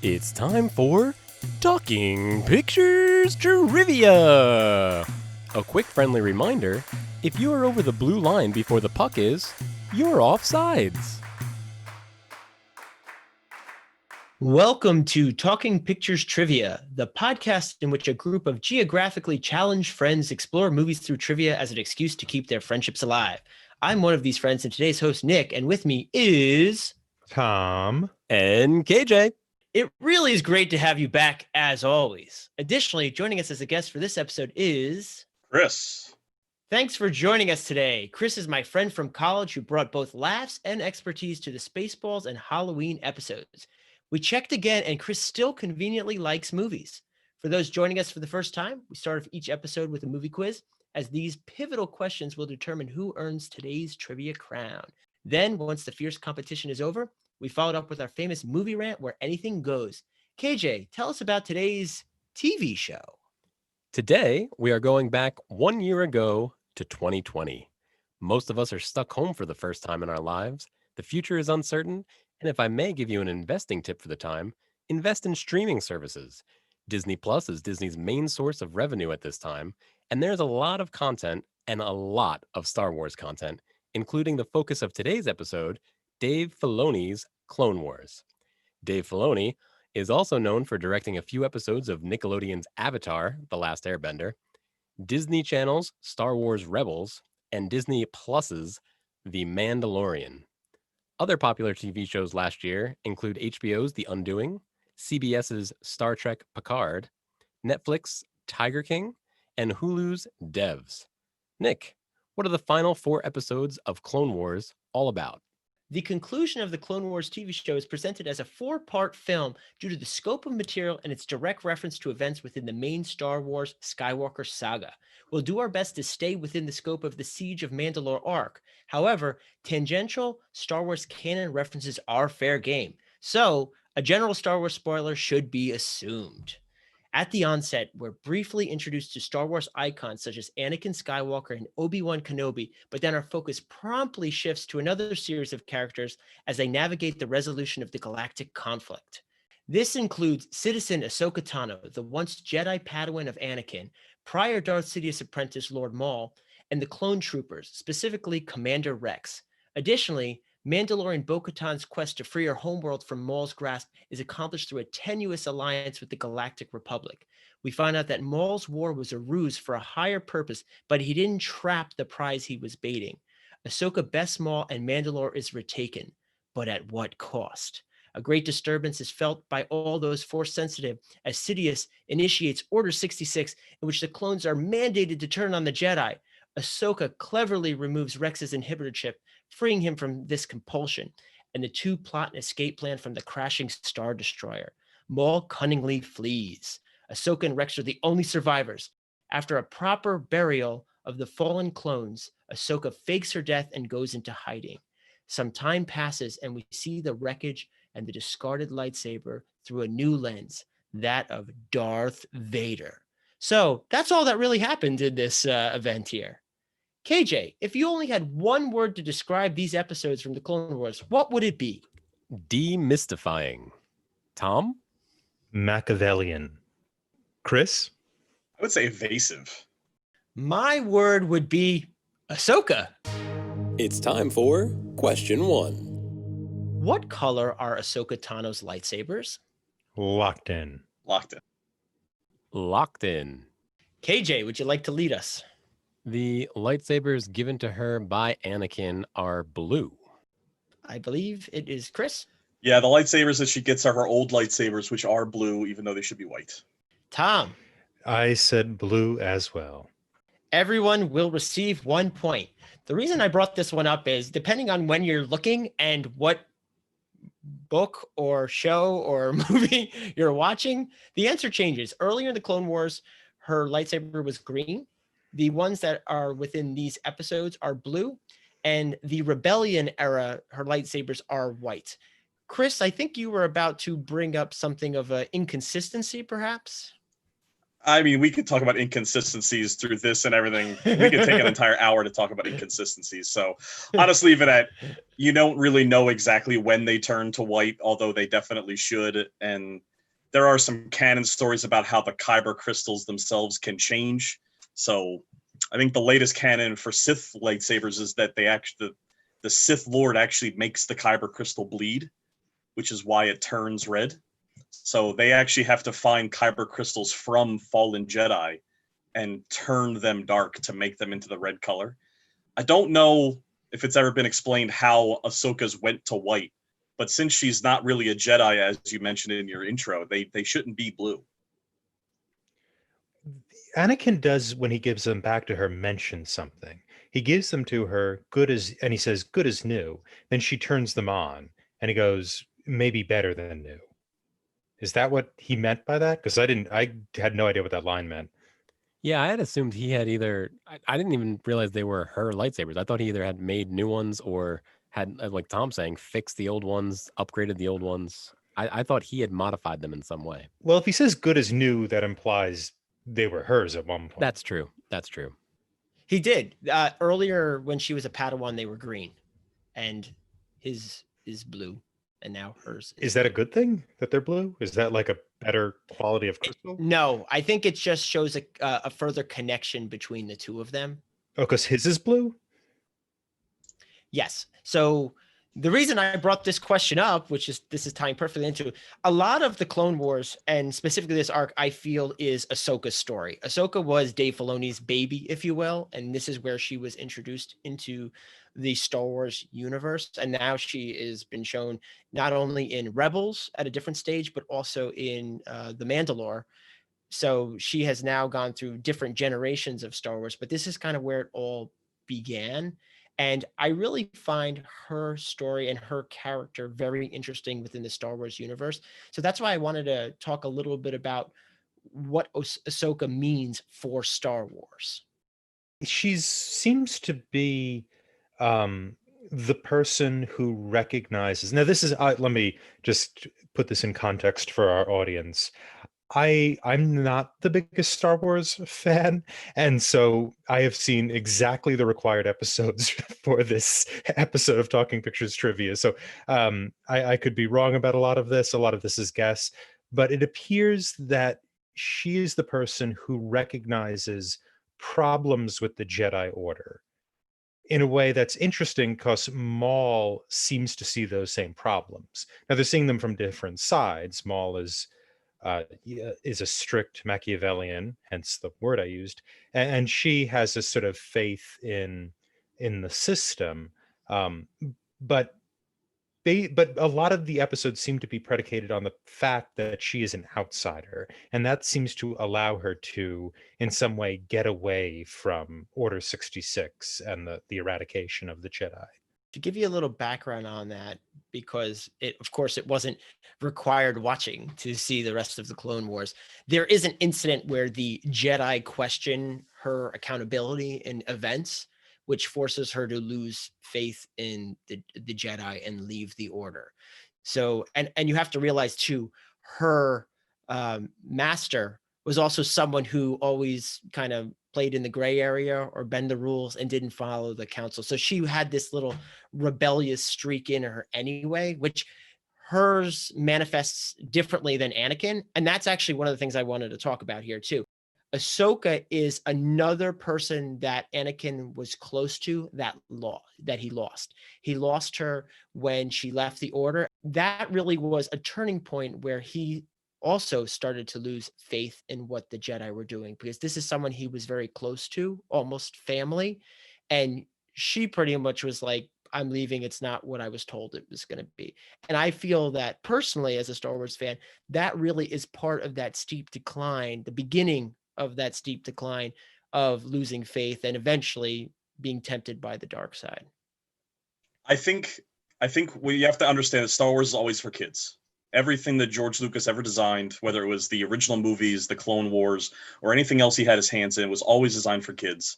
It's time for Talking Pictures Trivia! A quick friendly reminder, if you are over the blue line before the puck is, you're offsides. Welcome to Talking Pictures Trivia, the podcast in which a group of geographically challenged friends explore movies through trivia as an excuse to keep their friendships alive. I'm one of these friends and today's host, Nick, and with me is... Tom. And KJ. It really is great to have you back, as always. Additionally, joining us as a guest for this episode is... Chris. Thanks for joining us today. Chris is my friend from college who brought both laughs and expertise to the Spaceballs and Halloween episodes. We checked again, and Chris still conveniently likes movies. For those joining us for the first time, we start off each episode with a movie quiz, as these pivotal questions will determine who earns today's trivia crown. Then, once the fierce competition is over, we followed up with our famous movie rant where anything goes. KJ, tell us about today's TV show. Today, we are going back 1 year ago to 2020. Most of us are stuck home for the first time in our lives. The future is uncertain. And if I may give you an investing tip for the time, invest in streaming services. Disney Plus is Disney's main source of revenue at this time, and there's a lot of content and a lot of Star Wars content, including the focus of today's episode, Dave Filoni's Clone Wars. Dave Filoni is also known for directing a few episodes of Nickelodeon's Avatar: The Last Airbender, Disney Channel's Star Wars Rebels, and Disney Plus's The Mandalorian. Other popular TV shows last year include HBO's The Undoing, CBS's Star Trek Picard, Netflix's Tiger King, and Hulu's Devs. Nick, what are the final 4 episodes of Clone Wars all about? The conclusion of the Clone Wars TV show is presented as a 4-part film due to the scope of material and its direct reference to events within the main Star Wars Skywalker saga. We'll do our best to stay within the scope of the Siege of Mandalore Arc. However, tangential Star Wars canon references are fair game, so a general Star Wars spoiler should be assumed. At the onset, we're briefly introduced to Star Wars icons such as Anakin Skywalker and Obi-Wan Kenobi, but then our focus promptly shifts to another series of characters as they navigate the resolution of the galactic conflict. This includes Citizen Ahsoka Tano, the once Jedi Padawan of Anakin, prior Darth Sidious apprentice Lord Maul, and the clone troopers, specifically Commander Rex. Additionally, Mandalorian Bo-Katan's quest to free her homeworld from Maul's grasp is accomplished through a tenuous alliance with the Galactic Republic. We find out that Maul's war was a ruse for a higher purpose, but he didn't trap the prize he was baiting. Ahsoka bests Maul and Mandalore is retaken, but at what cost? A great disturbance is felt by all those Force-sensitive as Sidious initiates Order 66, in which the clones are mandated to turn on the Jedi. Ahsoka cleverly removes Rex's inhibitor chip, freeing him from this compulsion, and the two plot an escape plan from the crashing Star Destroyer. Maul cunningly flees. Ahsoka and Rex are the only survivors. After a proper burial of the fallen clones, Ahsoka fakes her death and goes into hiding. Some time passes and we see the wreckage and the discarded lightsaber through a new lens, that of Darth Vader. So that's all that really happened in this event here. KJ, if you only had one word to describe these episodes from the Clone Wars, what would it be? Demystifying. Tom? Machiavellian. Chris? I would say evasive. My word would be Ahsoka. It's time for question 1. What color are Ahsoka Tano's lightsabers? Locked in. Locked in. Locked in. KJ, would you like to lead us? The lightsabers given to her by Anakin are blue. I believe it is Chris. Yeah, the lightsabers that she gets are her old lightsabers, which are blue, even though they should be white. Tom. I said blue as well. Everyone will receive 1 point. The reason I brought this one up is depending on when you're looking and what book or show or movie you're watching, the answer changes. Earlier in the Clone Wars, her lightsaber was green. The ones that are within these episodes are blue, and the Rebellion era, her lightsabers are white. Chris, I think you were about to bring up something of an inconsistency, perhaps? I mean, we could talk about inconsistencies through this and everything. We could take an entire hour to talk about inconsistencies. So honestly, leave it at, you don't really know exactly when they turn to white, although they definitely should. And there are some canon stories about how the kyber crystals themselves can change. So I think the latest canon for Sith lightsabers is that the Sith Lord actually makes the kyber crystal bleed, which is why it turns red. So they actually have to find kyber crystals from fallen Jedi and turn them dark to make them into the red color. I don't know if it's ever been explained how Ahsoka's went to white, but since she's not really a Jedi, as you mentioned in your intro, they shouldn't be blue. Anakin does, when he gives them back to her, mention something. He gives them to her, and he says, good as new. Then she turns them on, and he goes, maybe better than new. Is that what he meant by that? Because I had no idea what that line meant. Yeah, I had assumed he had either. I didn't even realize they were her lightsabers. I thought he either had made new ones or had, like Tom saying, fixed the old ones, upgraded the old ones. I thought he had modified them in some way. Well, if he says good as new, that implies they were hers at one point. That's true. That's true. He did. Earlier, when she was a Padawan, they were green, and his is blue, and now hers Is that a good thing that they're blue? Is that like a better quality of crystal? No, I think it just shows a further connection between the two of them. Oh, because his is blue? Yes. So the reason I brought this question up, this is tying perfectly into a lot of the Clone Wars, and specifically this arc, I feel is Ahsoka's story. Ahsoka was Dave Filoni's baby, if you will, and this is where she was introduced into the Star Wars universe. And now she has been shown not only in Rebels at a different stage, but also in the Mandalore. So she has now gone through different generations of Star Wars, but this is kind of where it all began. And I really find her story and her character very interesting within the Star Wars universe. So that's why I wanted to talk a little bit about what Ahsoka means for Star Wars. She seems to be the person who recognizes. Now, this is, let me just put this in context for our audience. I'm not the biggest Star Wars fan, and so I have seen exactly the required episodes for this episode of Talking Pictures Trivia. So I could be wrong about a lot of this. A lot of this is guess, but it appears that she is the person who recognizes problems with the Jedi Order in a way that's interesting, because Maul seems to see those same problems. Now, they're seeing them from different sides. Maul is a strict Machiavellian, hence the word I used, and she has a sort of faith in the system, but a lot of the episodes seem to be predicated on the fact that she is an outsider, and that seems to allow her to, in some way, get away from Order 66 and the eradication of the Jedi. To give you a little background on that, because of course, it wasn't required watching to see the rest of the Clone Wars. There is an incident where the Jedi question her accountability in events, which forces her to lose faith in the Jedi and leave the Order. So, and you have to realize too, her master was also someone who always kind of played in the gray area or bend the rules and didn't follow the council. So she had this little rebellious streak in her anyway, which hers manifests differently than Anakin. And that's actually one of the things I wanted to talk about here too. Ahsoka is another person that Anakin was close to that he lost. He lost her when she left the Order. That really was a turning point where he also started to lose faith in what the Jedi were doing, because this is someone he was very close to, almost family. And she pretty much was like, I'm leaving. It's not what I was told it was going to be. And I feel that personally, as a Star Wars fan, that really is part of that steep decline, the beginning of that steep decline of losing faith and eventually being tempted by the dark side. I think what you have to understand is Star Wars is always for kids. Everything that George Lucas ever designed, whether it was the original movies, the Clone Wars, or anything else he had his hands in, was always designed for kids.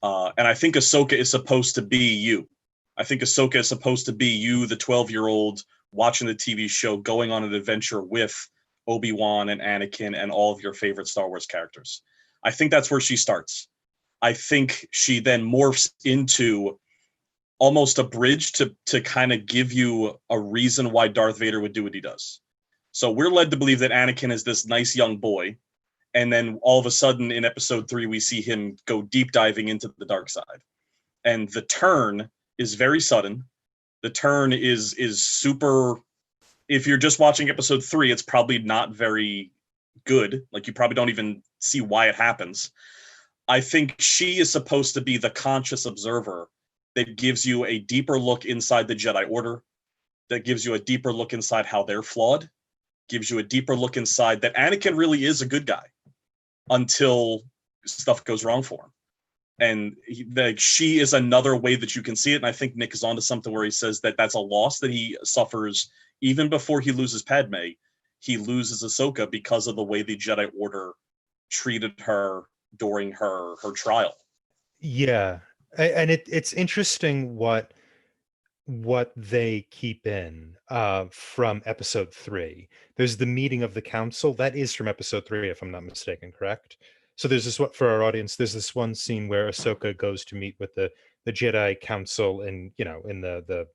And I think Ahsoka is supposed to be you. I think Ahsoka is supposed to be you, the 12-year-old, watching the TV show, going on an adventure with Obi-Wan and Anakin and all of your favorite Star Wars characters. I think that's where she starts. I think she then morphs into almost a bridge to kind of give you a reason why Darth Vader would do what he does. So we're led to believe that Anakin is this nice young boy, and then all of a sudden in episode 3 we see him go deep diving into the dark side. And the turn is very sudden. The turn is super. If you're just watching episode 3, it's probably not very good. Like, you probably don't even see why it happens. I think she is supposed to be the conscious observer that gives you a deeper look inside the Jedi Order, that gives you a deeper look inside how they're flawed, gives you a deeper look inside that Anakin really is a good guy until stuff goes wrong for him. And she is another way that you can see it. And I think Nick is onto something where he says that that's a loss that he suffers even before he loses Padme. He loses Ahsoka because of the way the Jedi Order treated her during her trial. Yeah, and it's interesting what they keep in from episode 3. There's the meeting of the council. That is from episode 3, if I'm not mistaken, correct? So there's this, what for our audience, there's this one scene where Ahsoka goes to meet with the Jedi Council in, in the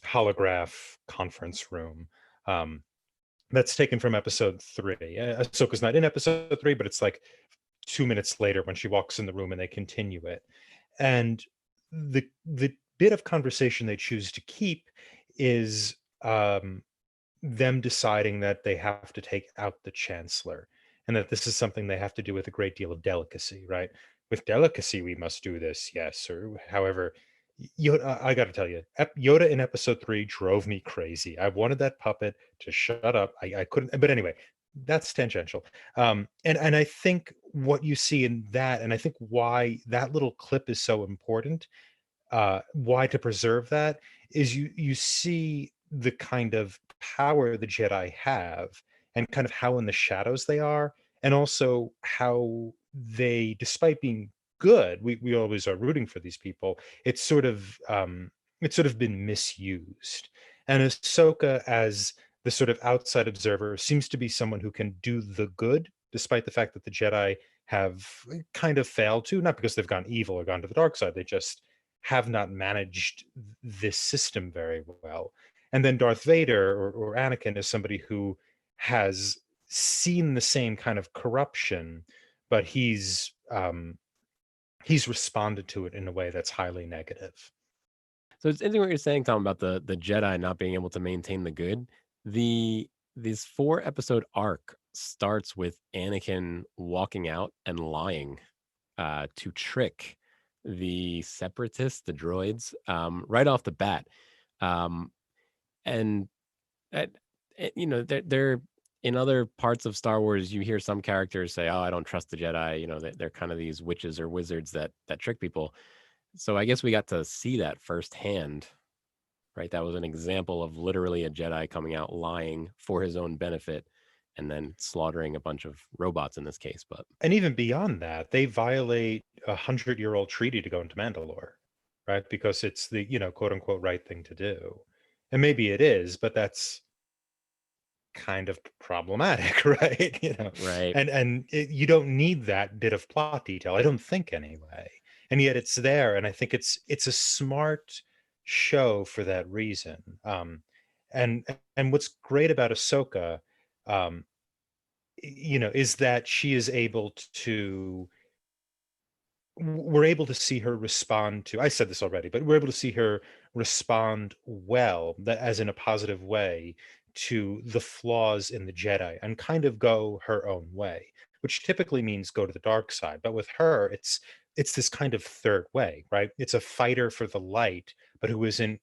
holograph conference room. That's taken from episode 3. Ahsoka's not in episode 3, but it's like 2 minutes later when she walks in the room and they continue it. And the bit of conversation they choose to keep is them deciding that they have to take out the chancellor, and that this is something they have to do with a great deal of delicacy, right? With delicacy, we must do this, yes, or however. Yoda, I got to tell you, Yoda in episode 3 drove me crazy. I wanted that puppet to shut up. I couldn't, but anyway, that's tangential. And I think what you see in that, and I think why that little clip is so important, why to preserve that, is you see the kind of power the Jedi have, and kind of how in the shadows they are, and also how they, despite being good, we always are rooting for these people. It's sort of been misused. And Ahsoka, as the sort of outside observer, seems to be someone who can do the good, despite the fact that the Jedi have kind of failed to, not because they've gone evil or gone to the dark side, they just have not managed this system very well. And then Darth Vader, or Anakin, is somebody who has seen the same kind of corruption, but he's responded to it in a way that's highly negative. So it's interesting what you're saying, Tom, about the Jedi not being able to maintain the good. This 4-episode arc starts with Anakin walking out and lying to trick the separatists, the droids, right off the bat. And they're in other parts of Star Wars, you hear some characters say, "Oh, I don't trust the Jedi." They're kind of these witches or wizards that trick people. So I guess we got to see that firsthand, right? That was an example of literally a Jedi coming out lying for his own benefit and then slaughtering a bunch of robots in this case. But and even beyond that, they violate a 100-year-old treaty to go into Mandalore, right? Because it's the, quote unquote right thing to do. And maybe it is, but that's kind of problematic, right? right. And you don't need that bit of plot detail, I don't think, anyway. And yet it's there, and I think it's a smart show for that reason. And what's great about Ahsoka, is that she is able to, we're able to see her respond to, I said this already, but we're able to see her respond well, that as in a positive way, to the flaws in the Jedi, and kind of go her own way, which typically means go to the dark side. But with her, it's this kind of third way, right? It's a fighter for the light, but who isn't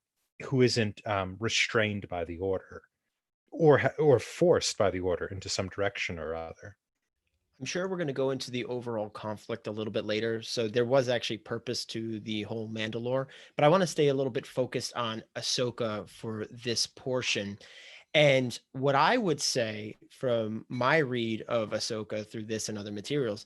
restrained by the order, or forced by the order into some direction or other. I'm sure we're going to go into the overall conflict a little bit later. So there was actually purpose to the whole Mandalore, but I want to stay a little bit focused on Ahsoka for this portion. And what I would say from my read of Ahsoka through this and other materials,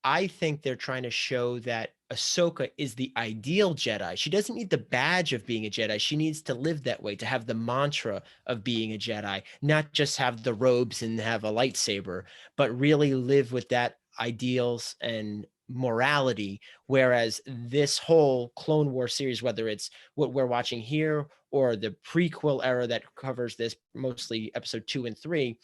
I think they're trying to show that Ahsoka is the ideal Jedi. She doesn't need the badge of being a Jedi. She needs to live that way, to have the mantra of being a Jedi, not just have the robes and have a lightsaber, but really live with that ideals and morality. Whereas this whole Clone War series, whether it's what we're watching here or the prequel era that covers this, mostly episode 2 and 3,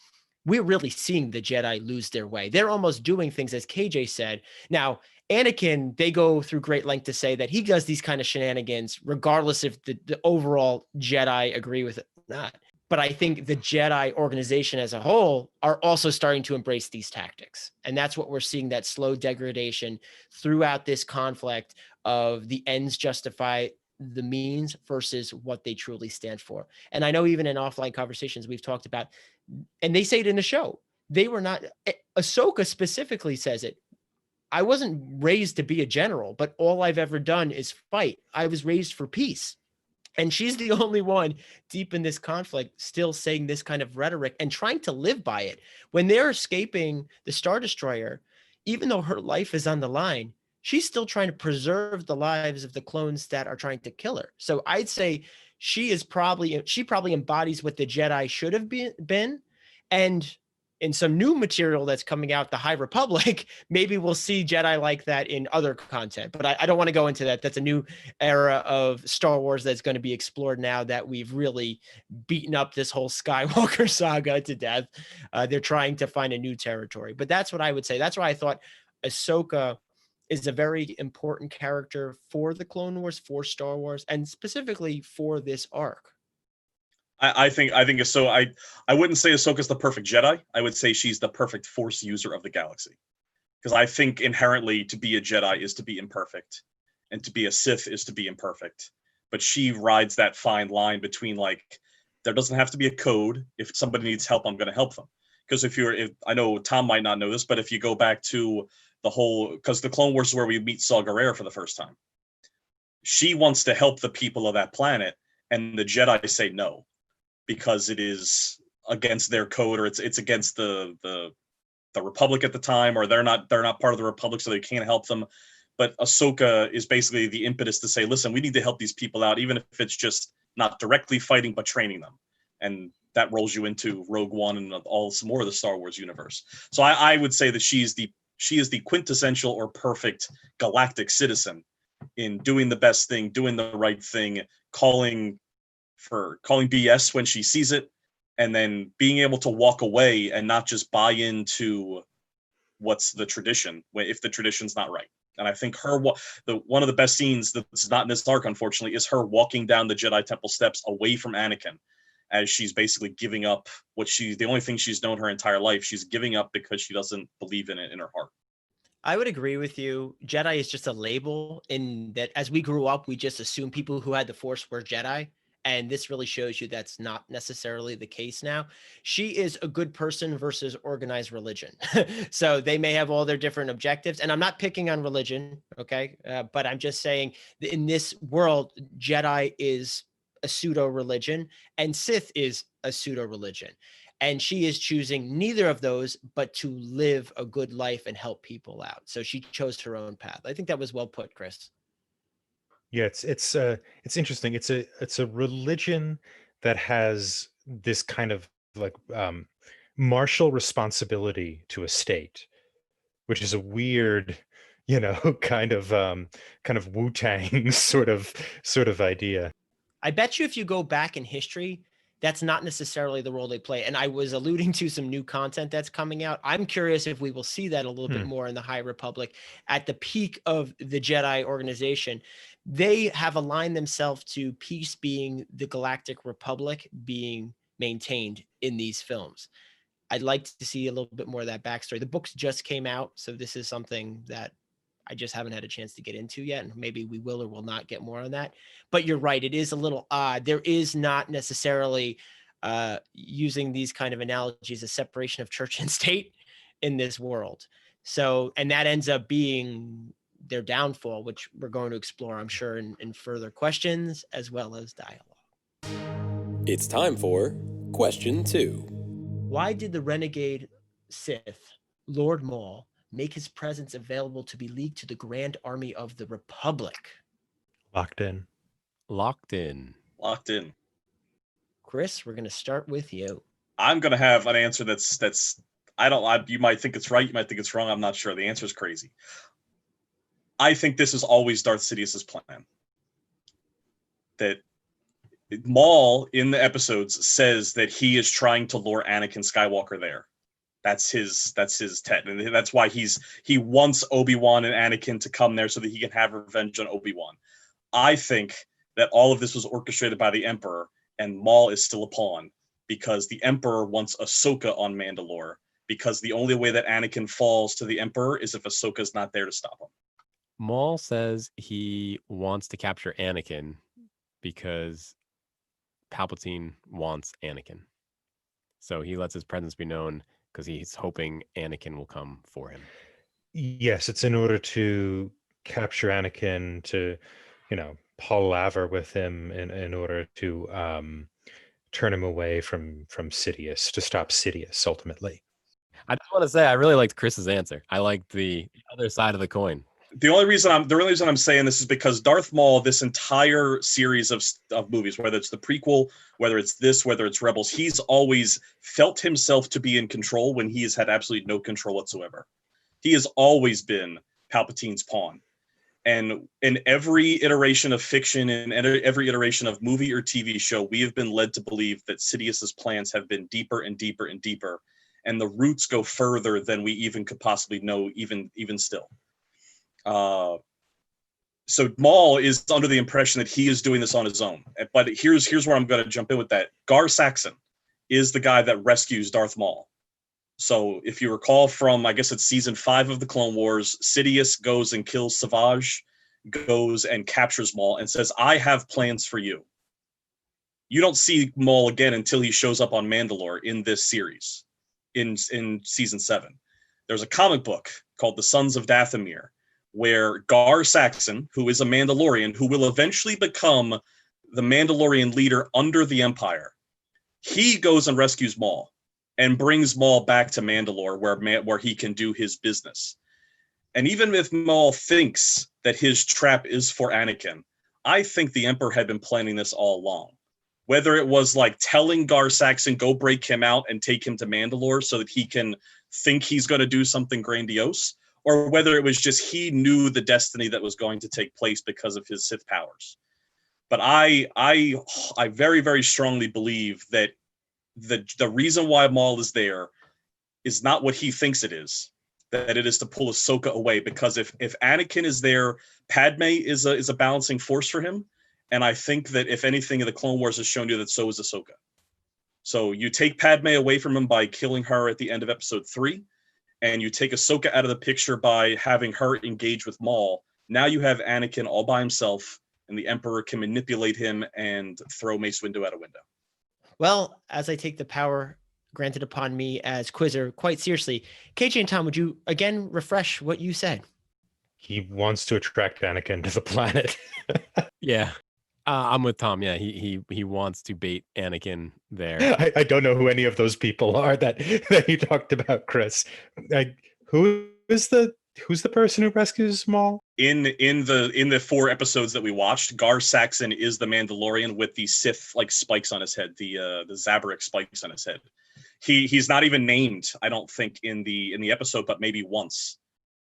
we're really seeing the Jedi lose their way. They're almost doing things, as KJ said. Now, Anakin, they go through great length to say that he does these kind of shenanigans, regardless if the overall Jedi agree with it or not. But I think the Jedi organization as a whole are also starting to embrace these tactics. And that's what we're seeing, that slow degradation throughout this conflict of the ends justify the means versus what they truly stand for. And I know even in offline conversations we've talked about, and they say it in the show, they were not, Ahsoka specifically says it. I wasn't raised to be a general, but all I've ever done is fight. I was raised for peace. And she's the only one deep in this conflict still saying this kind of rhetoric and trying to live by it. When they're escaping the Star Destroyer, even though her life is on the line, she's still trying to preserve the lives of the clones that are trying to kill her. So I'd say she probably embodies what the Jedi should have been. And in some new material that's coming out, the High Republic, maybe we'll see Jedi like that in other content. But I don't want to go into that. That's a new era of Star Wars that's going to be explored now that we've really beaten up this whole Skywalker saga to death. They're trying to find a new territory. But that's what I would say. That's why I thought Ahsoka is a very important character for the Clone Wars, for Star Wars, and specifically for this arc. I think I wouldn't say Ahsoka's the perfect Jedi. I would say she's the perfect Force user of the galaxy. Because I think inherently to be a Jedi is to be imperfect, and to be a Sith is to be imperfect. But she rides that fine line between, like, there doesn't have to be a code. If somebody needs help, I'm going to help them. Because if I know Tom might not know this, but if you go back to because the Clone Wars is where we meet Saw Gerrera for the first time. She wants to help the people of that planet, and the Jedi say no, because it is against their code, or it's against the Republic at the time, or they're not part of the Republic, so they can't help them. But Ahsoka is basically the impetus to say, listen, we need to help these people out, even if it's just not directly fighting, but training them. And that rolls you into Rogue One and some more of the Star Wars universe. So I would say that she is the quintessential or perfect galactic citizen in doing the best thing, doing the right thing, calling BS when she sees it, and then being able to walk away and not just buy into what's the tradition if the tradition's not right. And I think one of the best scenes that's not in this arc, unfortunately, is her walking down the Jedi Temple steps away from Anakin, as she's basically giving up the only thing she's known her entire life. She's giving up because she doesn't believe in it in her heart. I would agree with you. Jedi is just a label, in that as we grew up, we just assumed people who had the Force were Jedi. And this really shows you that's not necessarily the case now. She is a good person versus organized religion. So they may have all their different objectives. And I'm not picking on religion, okay? But I'm just saying that in this world, Jedi is a pseudo-religion and Sith is a pseudo-religion. And she is choosing neither of those, but to live a good life and help people out. So she chose her own path. I think that was well put, Chris. Yeah, it's interesting. It's a religion that has this kind of like martial responsibility to a state, which is a weird, kind of Wu-Tang sort of idea. I bet you if you go back in history, that's not necessarily the role they play. And I was alluding to some new content that's coming out. I'm curious if we will see that a little bit more in the High Republic. At the peak of the Jedi organization, they have aligned themselves to peace being the Galactic Republic being maintained in these films. I'd like to see a little bit more of that backstory. The books just came out, so this is something that I just haven't had a chance to get into yet, and maybe we will or will not get more on that. But you're right, it is a little odd. There is not necessarily using these kind of analogies, a separation of church and state in this world. So, and that ends up being their downfall, which we're going to explore, I'm sure, in further questions as well as dialogue. It's time for question 2. Why did the renegade Sith, Lord Maul, make his presence available to be leaked to the Grand Army of the Republic? Locked in. Chris, we're going to start with you. I'm going to have an answer that's you might think it's right, you might think it's wrong, I'm not sure. The answer is crazy. I think this is always Darth Sidious's plan. That Maul in the episodes says that he is trying to lure Anakin Skywalker there. That's his tet, and that's why he wants Obi-Wan and Anakin to come there so that he can have revenge on Obi-Wan. I think that all of this was orchestrated by the Emperor, and Maul is still a pawn because the Emperor wants Ahsoka on Mandalore, because the only way that Anakin falls to the Emperor is if Ahsoka's not there to stop him. Maul says he wants to capture Anakin because Palpatine wants Anakin. So he lets his presence be known because he's hoping Anakin will come for him. Yes, it's in order to capture Anakin, to, palaver with him in order to turn him away from Sidious, to stop Sidious ultimately. I just want to say I really liked Chris's answer. I liked the other side of the coin. The only reason I'm saying this is because Darth Maul, this entire series of movies, whether it's the prequel, whether it's this, whether it's Rebels, he's always felt himself to be in control when he has had absolutely no control whatsoever. He has always been Palpatine's pawn. And in every iteration of fiction and every iteration of movie or TV show, we have been led to believe that Sidious's plans have been deeper and deeper and deeper, and the roots go further than we even could possibly know, even still. So Maul is under the impression that he is doing this on his own. But here's where I'm going to jump in with that. Gar Saxon is the guy that rescues Darth Maul. So if you recall from, I guess it's season 5 of the Clone Wars, Sidious goes and kills Savage, goes and captures Maul and says, I have plans for you. You don't see Maul again until he shows up on Mandalore in this series, in season 7. There's a comic book called The Sons of Dathomir, where Gar Saxon, who is a Mandalorian, who will eventually become the Mandalorian leader under the Empire, he goes and rescues Maul and brings Maul back to Mandalore where he can do his business. And even if Maul thinks that his trap is for Anakin, I think the Emperor had been planning this all along. Whether it was like telling Gar Saxon, go break him out and take him to Mandalore so that he can think he's going to do something grandiose, or whether it was just he knew the destiny that was going to take place because of his Sith powers. But I very, very strongly believe that the reason why Maul is there is not what he thinks it is, that it is to pull Ahsoka away, because if Anakin is there, Padme is a balancing force for him, and I think that if anything, the Clone Wars has shown you that so is Ahsoka. So you take Padme away from him by killing her at the end of episode 3, and you take Ahsoka out of the picture by having her engage with Maul. Now you have Anakin all by himself, and the Emperor can manipulate him and throw Mace Windu out a window. Well, as I take the power granted upon me as quizzer quite seriously, KJ and Tom, would you again refresh what you said? He wants to attract Anakin to the planet. Yeah. I'm with Tom. Yeah, he wants to bait Anakin there. I don't know who any of those people are that you talked about, Chris. Who's the person who rescues Maul? In the 4 episodes that we watched, Gar Saxon is the Mandalorian with the Sith like spikes on his head, the Zabrak spikes on his head. He's not even named, I don't think, in the episode, but maybe once.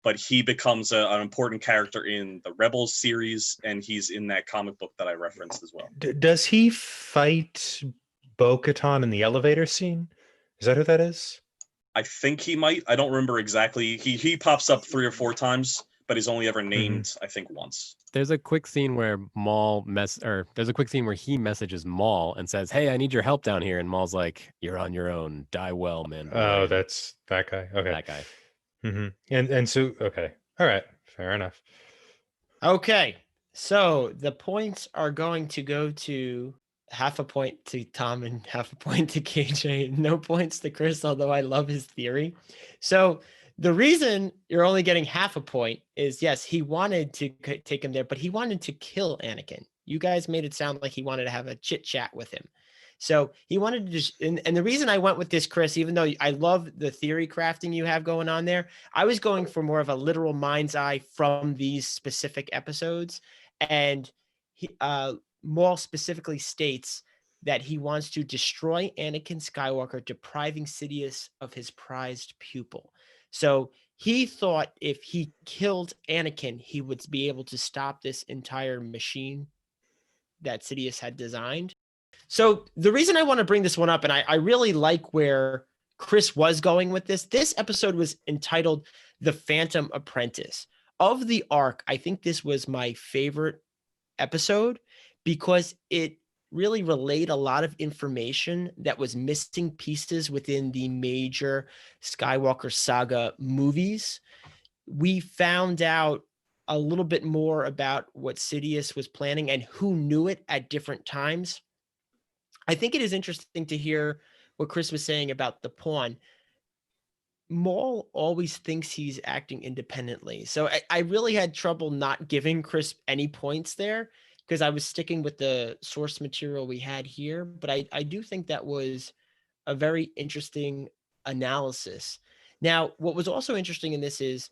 But he becomes an important character in the Rebels series, and he's in that comic book that I referenced as well. Does he fight Bo-Katan in the elevator scene? Is that who that is? I think he might. I don't remember exactly. He pops up 3 or 4 times, but he's only ever named, I think, once. There's a quick scene where there's a quick scene where he messages Maul and says, "Hey, I need your help down here." And Maul's like, "You're on your own. Die well, man." Oh, that's that guy. Okay. That guy. Mm-hmm. And so, okay. All right. Fair enough. Okay. So the points are going to go to half a point to Tom and half a point to KJ. No points to Chris, although I love his theory. So the reason you're only getting half a point is, yes, he wanted to take him there, but he wanted to kill Anakin. You guys made it sound like he wanted to have a chit chat with him. So he wanted to just, and the reason I went with this, Chris, even though I love the theory crafting you have going on there, I was going for more of a literal mind's eye from these specific episodes. And Maul specifically states that he wants to destroy Anakin Skywalker, depriving Sidious of his prized pupil. So he thought if he killed Anakin, he would be able to stop this entire machine that Sidious had designed. So the reason I want to bring this one up, and I really like where Chris was going with this episode was entitled The Phantom Apprentice. Of the arc, I think this was my favorite episode because it really relayed a lot of information that was missing pieces within the major Skywalker saga movies. We found out a little bit more about what Sidious was planning and who knew it at different times. I think it is interesting to hear what Chris was saying about the pawn. Maul always thinks he's acting independently. So I really had trouble not giving Chris any points there because I was sticking with the source material we had here. But I do think that was a very interesting analysis. Now, what was also interesting in this is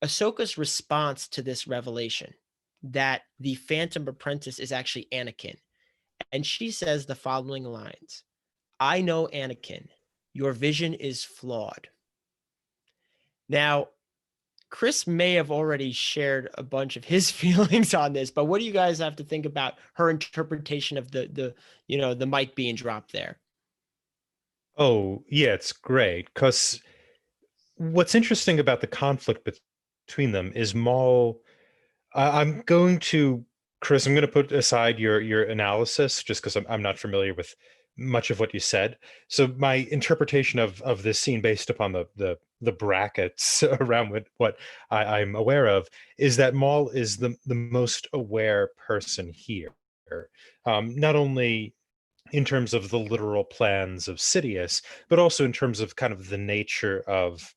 Ahsoka's response to this revelation that the Phantom Apprentice is actually Anakin. And she says the following lines: "I know, Anakin, your vision is flawed." Now, Chris may have already shared a bunch of his feelings on this, but what do you guys have to think about her interpretation of the mic being dropped there? Oh, yeah, it's great. Because what's interesting about the conflict between them is Maul. I'm going to, Chris, I'm going to put aside your analysis just because I'm not familiar with much of what you said. So my interpretation of this scene, based upon the brackets around what I'm aware of, is that Maul is the most aware person here. Not only in terms of the literal plans of Sidious, but also in terms of kind of the nature of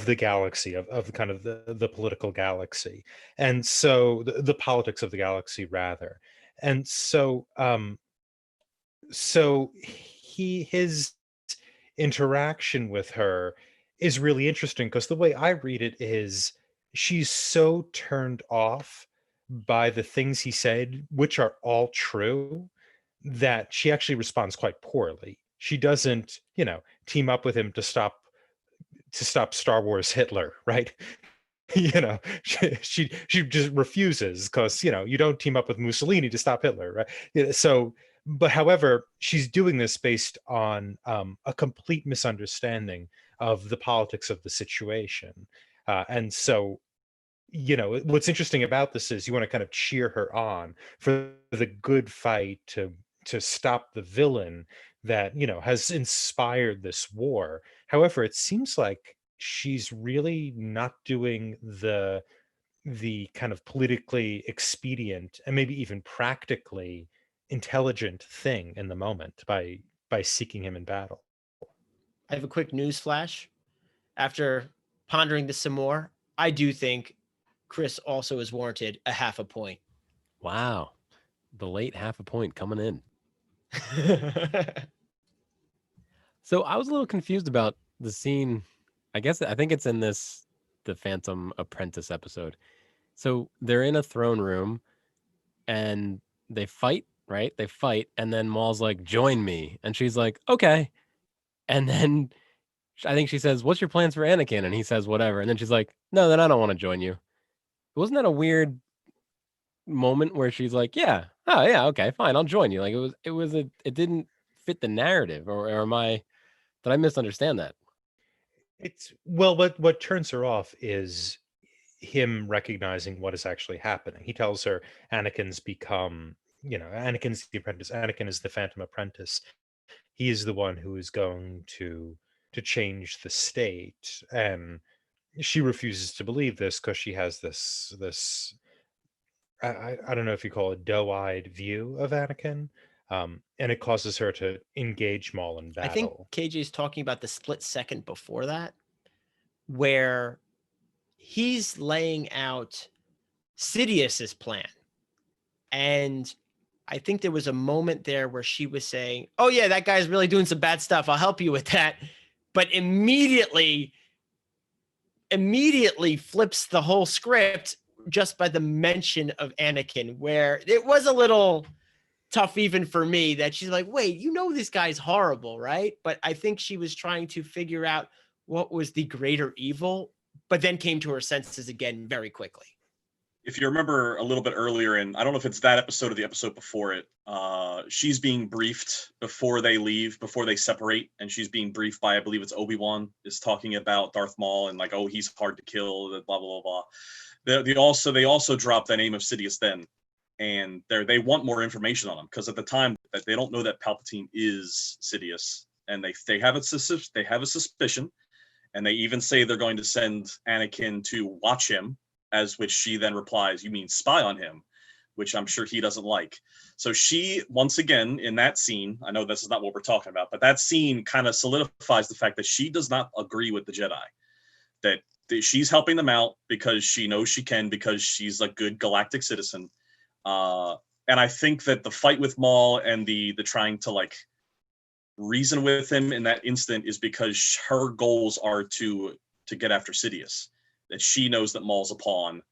the galaxy, of kind of the political galaxy, and so the politics of the galaxy rather. And so his interaction with her is really interesting because the way I read it is she's so turned off by the things he said, which are all true, that she actually responds quite poorly. She doesn't, team up with him to stop Star Wars Hitler, right? She just refuses because you don't team up with Mussolini to stop Hitler, right? So, but however, she's doing this based on a complete misunderstanding of the politics of the situation, and so what's interesting about this is you want to kind of cheer her on for the good fight to stop the villain that has inspired this war. However, it seems like she's really not doing the kind of politically expedient and maybe even practically intelligent thing in the moment by seeking him in battle. I have a quick news flash. After pondering this some more, I do think Chris also is warranted a half a point. Wow. The late half a point coming in. So I was a little confused about the scene. I think it's in the Phantom Apprentice episode. So they're in a throne room and they fight, right? They fight, and then Maul's like, "Join me," and she's like, "Okay." And then I think she says, "What's your plans for Anakin?" And he says, "Whatever." And then she's like, "No, then I don't want to join you." Wasn't that a weird moment where she's like, "Yeah, oh yeah, okay, fine, I'll join you." Like it didn't fit the narrative, or did I misunderstand that? It's well, what turns her off is him recognizing what is actually happening. He tells her Anakin's the apprentice. Anakin is the Phantom Apprentice. He is the one who is going to change the state, and she refuses to believe this because she has this I don't know if you call it doe-eyed view of Anakin, and it causes her to engage Maul in I think battle. KJ is talking about the split second before that, where he's laying out Sidious's plan. And I think there was a moment there where she was saying, "Oh yeah, that guy's really doing some bad stuff. I'll help you with that." But immediately flips the whole script just by the mention of Anakin, where it was a little tough even for me that she's like, "Wait, this guy's horrible, right?" But I think she was trying to figure out what was the greater evil, but then came to her senses again very quickly. if you remember a little bit earlier, and I don't know if it's that episode or the episode before it, she's being briefed before they leave, before they separate, and she's being briefed by, I believe it's Obi-Wan, is talking about Darth Maul and like, oh, he's hard to kill, blah, blah, blah, blah. They also drop the name of Sidious then, and they want more information on him, because at the time that they don't know that Palpatine is Sidious, and they have a suspicion, and they even say they're going to send Anakin to watch him, as which she then replies, "You mean spy on him?" Which I'm sure he doesn't like. So she, once again, in that scene, I know this is not what we're talking about, but that scene kind of solidifies the fact that she does not agree with the Jedi. That she's helping them out because she knows she can, because she's a good galactic citizen. And I think that the fight with Maul and the trying to like reason with him in that instant is because her goals are to get after Sidious. That she knows that Maul's a pawn,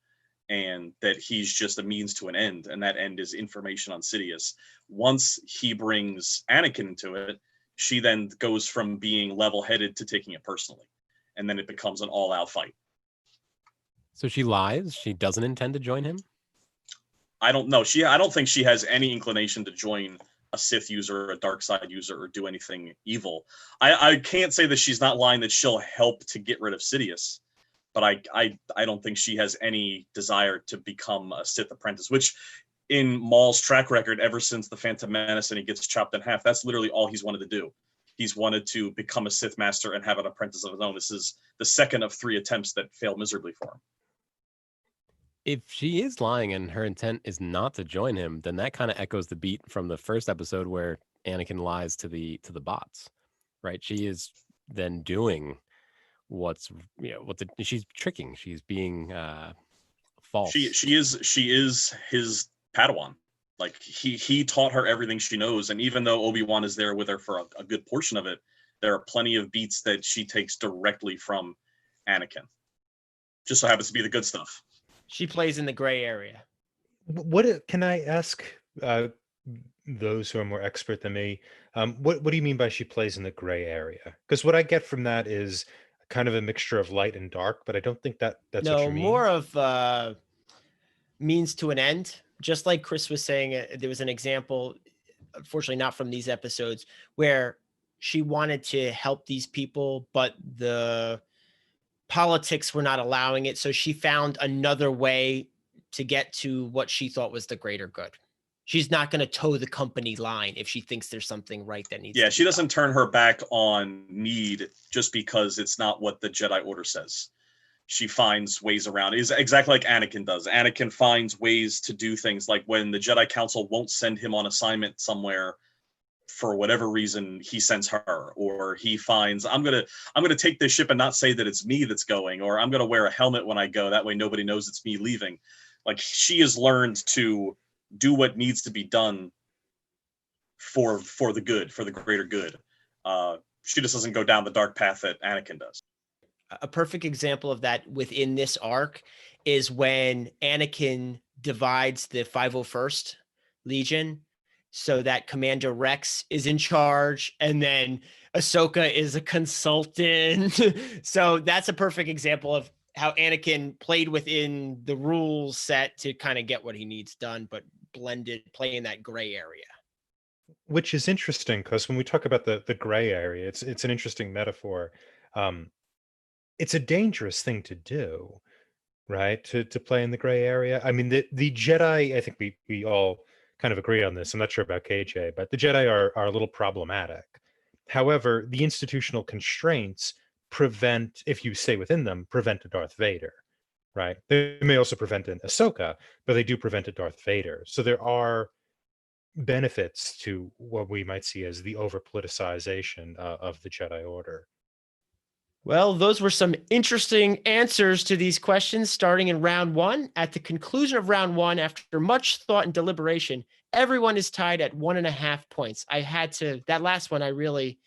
and that he's just a means to an end, and that end is information on Sidious. Once he brings Anakin into it, she then goes from being level-headed to taking it personally, and then it becomes an all-out fight. So she lies? She doesn't intend to join him? I don't know. I don't think she has any inclination to join a Sith user or a dark side user or do anything evil. I can't say that she's not lying that she'll help to get rid of Sidious, but I don't think she has any desire to become a Sith apprentice, which in Maul's track record, ever since the Phantom Menace and he gets chopped in half, that's literally all he's wanted to do. He's wanted to become a Sith master and have an apprentice of his own. This is the second of 3 attempts that failed miserably for him. If she is lying and her intent is not to join him, then that kind of echoes the beat from the first episode where Anakin lies to the bots, right? She is then doing she's tricking. She's being false. She is his Padawan. Like he taught her everything she knows, and even though Obi-Wan is there with her for a good portion of it, there are plenty of beats that she takes directly from Anakin. Just so happens to be the good stuff. She plays in the gray area. What can I ask those who are more expert than me? What do you mean by she plays in the gray area? Because what I get from that is kind of a mixture of light and dark, but I don't think that's what you mean. More of means to an end. Just like Chris was saying, there was an example, unfortunately not from these episodes, where she wanted to help these people, but the politics were not allowing it. So she found another way to get to what she thought was the greater good. She's not going to toe the company line if she thinks there's something right that needs to be she doesn't done. turn her back on need just because it's not what the Jedi Order says. She finds ways around it. It's exactly like Anakin does. Anakin finds ways to do things, like when the Jedi Council won't send him on assignment somewhere for whatever reason, he sends her, or he finds, I'm gonna take this ship and not say that it's me that's going, or I'm gonna wear a helmet when I go, that way nobody knows it's me leaving. Like, she has learned to do what needs to be done for the good, for the greater good. She just doesn't go down the dark path that Anakin does. A perfect example of that within this arc is when Anakin divides the 501st Legion so that Commander Rex is in charge, and then Ahsoka is a consultant. So that's a perfect example of how Anakin played within the rules set to kind of get what he needs done, but play in that gray area. Which is interesting, because when we talk about the gray area, it's an interesting metaphor. It's a dangerous thing to do, right? To play in the gray area. I mean, the Jedi, I think we all kind of agree on this. I'm not sure about KJ, but the Jedi are a little problematic. However, the institutional constraints prevent, if you stay within them, prevent a Darth Vader, right? They may also prevent an Ahsoka, but they do prevent a Darth Vader. So there are benefits to what we might see as the over-politicization of the Jedi Order. Well, those were some interesting answers to these questions starting in round 1. At the conclusion of round 1, after much thought and deliberation, everyone is tied at 1.5 points. That last one, I really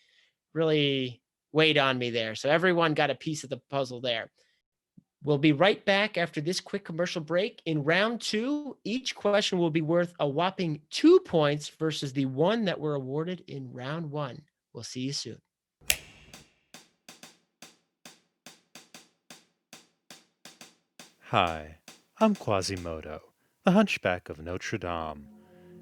weighed on me there. So everyone got a piece of the puzzle there. We'll be right back after this quick commercial break. In round 2, each question will be worth a whopping 2 points versus the 1 that were awarded in round 1. We'll see you soon. Hi, I'm Quasimodo, the Hunchback of Notre Dame.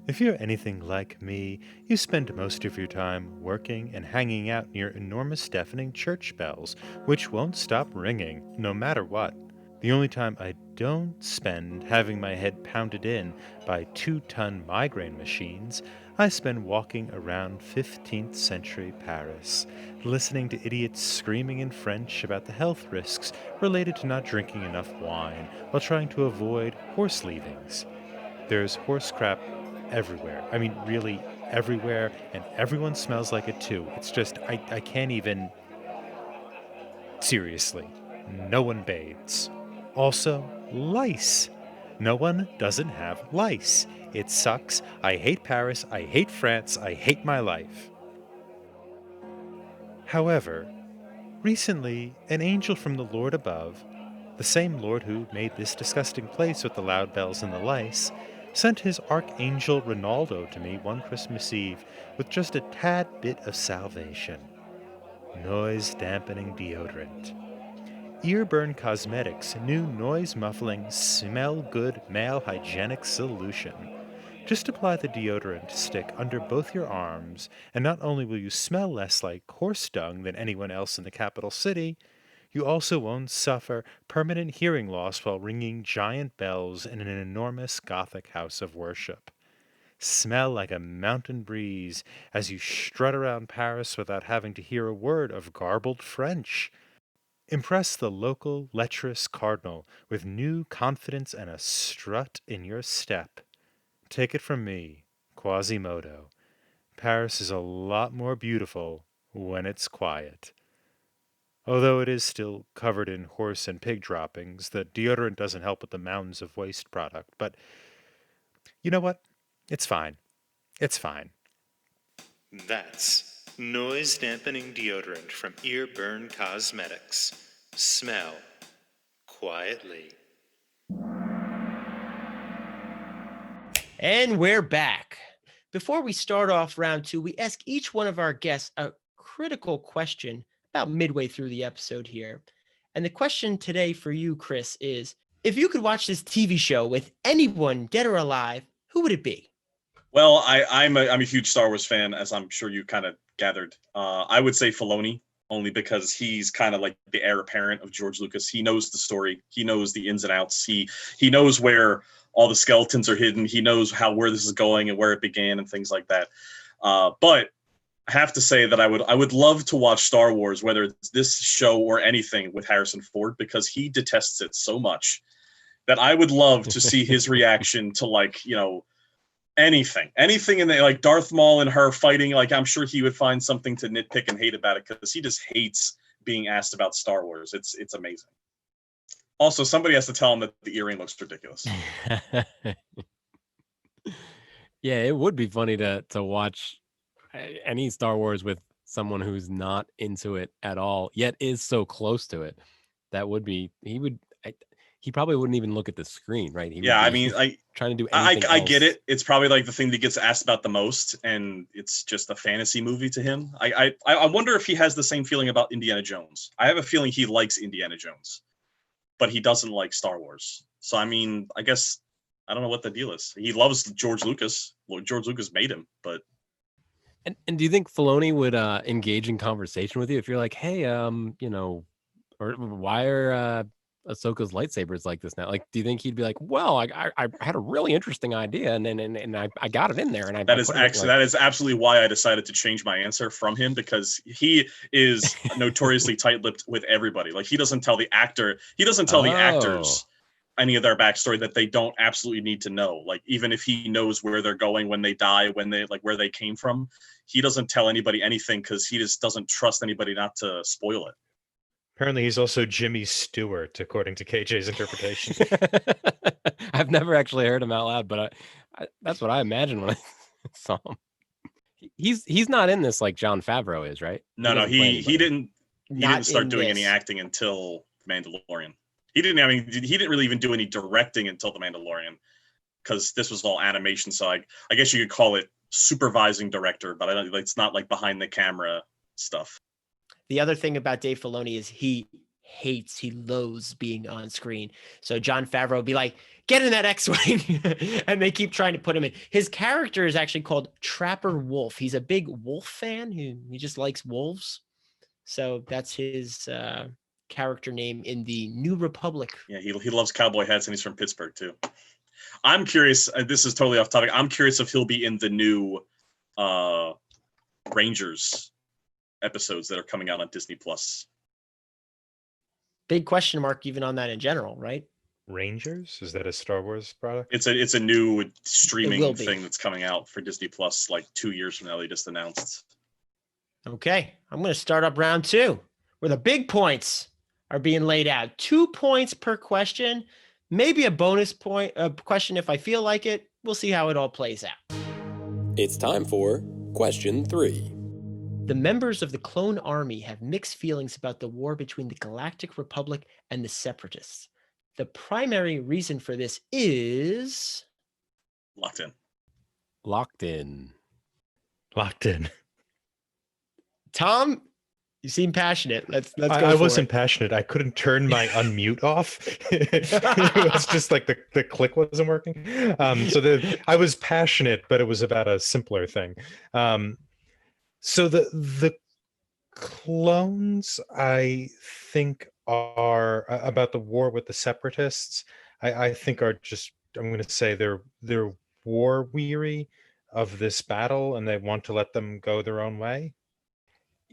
If you're anything like me, you spend most of your time working and hanging out near enormous deafening church bells, which won't stop ringing, no matter what. The only time I don't spend having my head pounded in by 2-ton migraine machines, I spend walking around 15th century Paris, listening to idiots screaming in French about the health risks related to not drinking enough wine while trying to avoid horse leavings. There's horse crap everywhere. I mean, really everywhere, and everyone smells like it too. It's just, I can't even. Seriously, no one bathes. Also, lice. No one doesn't have lice. It sucks. I hate Paris. I hate France. I hate my life. However, recently, an angel from the Lord above, the same Lord who made this disgusting place with the loud bells and the lice, sent his archangel Ronaldo to me one Christmas Eve with just a tad bit of salvation: noise dampening deodorant. Earburn Cosmetics' new noise muffling, smell good male hygienic solution. Just apply the deodorant stick under both your arms, and not only will you smell less like horse dung than anyone else in the capital city, you also won't suffer permanent hearing loss while ringing giant bells in an enormous Gothic house of worship. Smell like a mountain breeze as you strut around Paris without having to hear a word of garbled French. Impress the local lecherous cardinal with new confidence and a strut in your step. Take it from me, Quasimodo. Paris is a lot more beautiful when it's quiet. Although it is still covered in horse and pig droppings, the deodorant doesn't help with the mountains of waste product. But you know what? It's fine. It's fine. That's noise dampening deodorant from Earburn Cosmetics. Smell quietly. And we're back. Before we start off round two, we ask each one of our guests a critical question about midway through the episode here. And the question today for you, Chris, is if you could watch this TV show with anyone, dead or alive, who would it be? Well, I'm a huge Star Wars fan, as I'm sure you kind of gathered. I would say Filoni, only because he's kind of like the heir apparent of George Lucas. He knows the story. He knows the ins and outs. He knows where all the skeletons are hidden. He knows where this is going and where it began and things like that. But I have to say that I would love to watch Star Wars, whether it's this show or anything, with Harrison Ford, because he detests it so much that I would love to see his reaction to, like, anything in the, like, Darth Maul and her fighting. Like, I'm sure he would find something to nitpick and hate about it, because he just hates being asked about Star Wars. It's amazing. Also, somebody has to tell him that the earring looks ridiculous. Yeah, it would be funny to watch any Star Wars with someone who's not into it at all, yet is so close to it. That would be, he probably wouldn't even look at the screen, right? He would I be mean, trying to do anything I else. get it. It's probably like the thing that gets asked about the most, and it's just a fantasy movie to him. I wonder if he has the same feeling about Indiana Jones. I have a feeling he likes Indiana Jones, but he doesn't like Star Wars. So, I mean, I guess I don't know what the deal is. He loves George Lucas. George Lucas made him, but. And do you think Filoni would engage in conversation with you if you're like, hey, or why are Ahsoka's lightsabers like this now? Like, do you think he'd be like, well, I had a really interesting idea, and I got it in there, and That is absolutely why I decided to change my answer from him, because he is notoriously tight-lipped with everybody. Like, he doesn't tell the actors any of their backstory that they don't absolutely need to know. Like, even if he knows where they're going when they die, where they came from, he doesn't tell anybody anything, because he just doesn't trust anybody not to spoil it. Apparently, he's also Jimmy Stewart, according to KJ's interpretation. I've never actually heard him out loud, but that's what I imagined when I saw him. He's not in this like Jon Favreau is, right? No, he didn't start doing any acting until Mandalorian. He didn't really even do any directing until The Mandalorian, because this was all animation. So I guess you could call it supervising director, but it's not like behind the camera stuff. The other thing about Dave Filoni is he he loathes being on screen. So Jon Favreau would be like, get in that X-Wing. And they keep trying to put him in. His character is actually called Trapper Wolf. He's a big wolf fan. He just likes wolves. So that's his character name in the New Republic. Yeah, he loves cowboy hats, and he's from Pittsburgh too. I'm curious. This is totally off topic. I'm curious if he'll be in the new Rangers episodes that are coming out on Disney Plus. Big question mark even on that in general, right? Rangers? Is that a Star Wars product? It's a new streaming thing that's coming out for Disney Plus like 2 years from now. They just announced. Okay, I'm going to start up round 2 where the big points are being laid out. 2 points per question, maybe a bonus point question if I feel like it. We'll see how it all plays out. It's time for question 3. The members of the Clone Army have mixed feelings about the war between the Galactic Republic and the Separatists. The primary reason for this is... Locked in. Locked in. Locked in. Tom, you seem passionate. Let's go. I wasn't passionate. I couldn't turn my unmute off. It was just like the click wasn't working. I was passionate, but it was about a simpler thing. So the clones, I think, are about the war with the Separatists. I think are just, I'm going to say they're war weary of this battle, and they want to let them go their own way.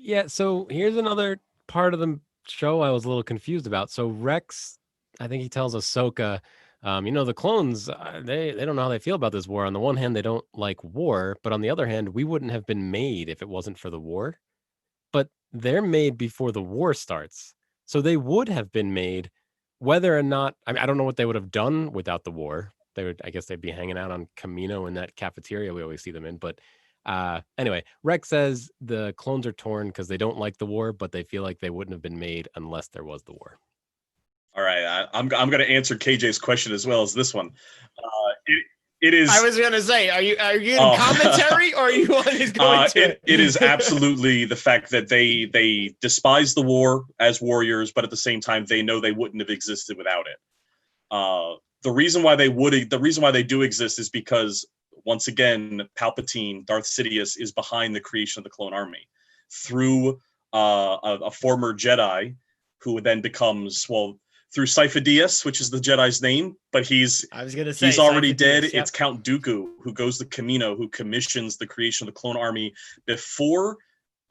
Yeah, so here's another part of the show I was a little confused about. So Rex, I think he tells Ahsoka, the clones, they don't know how they feel about this war. On the one hand, they don't like war, but on the other hand, we wouldn't have been made if it wasn't for the war. But they're made before the war starts. So they would have been made whether or not, I don't know what they would have done without the war. I guess they'd be hanging out on Camino in that cafeteria we always see them in. But anyway, Rex says the clones are torn because they don't like the war, but they feel like they wouldn't have been made unless there was the war. All right, I'm going to answer KJ's question as well as this one. It is. I was going to say, are you in commentary or are you on his going to? It is absolutely the fact that they despise the war as warriors, but at the same time they know they wouldn't have existed without it. The reason why they do exist is because, once again, Palpatine, Darth Sidious, is behind the creation of the Clone Army through a former Jedi who then becomes, through Sifo Dyas, which is the Jedi's name, but he's already dead. Yep. It's Count Dooku who goes to Camino, who commissions the creation of the Clone Army before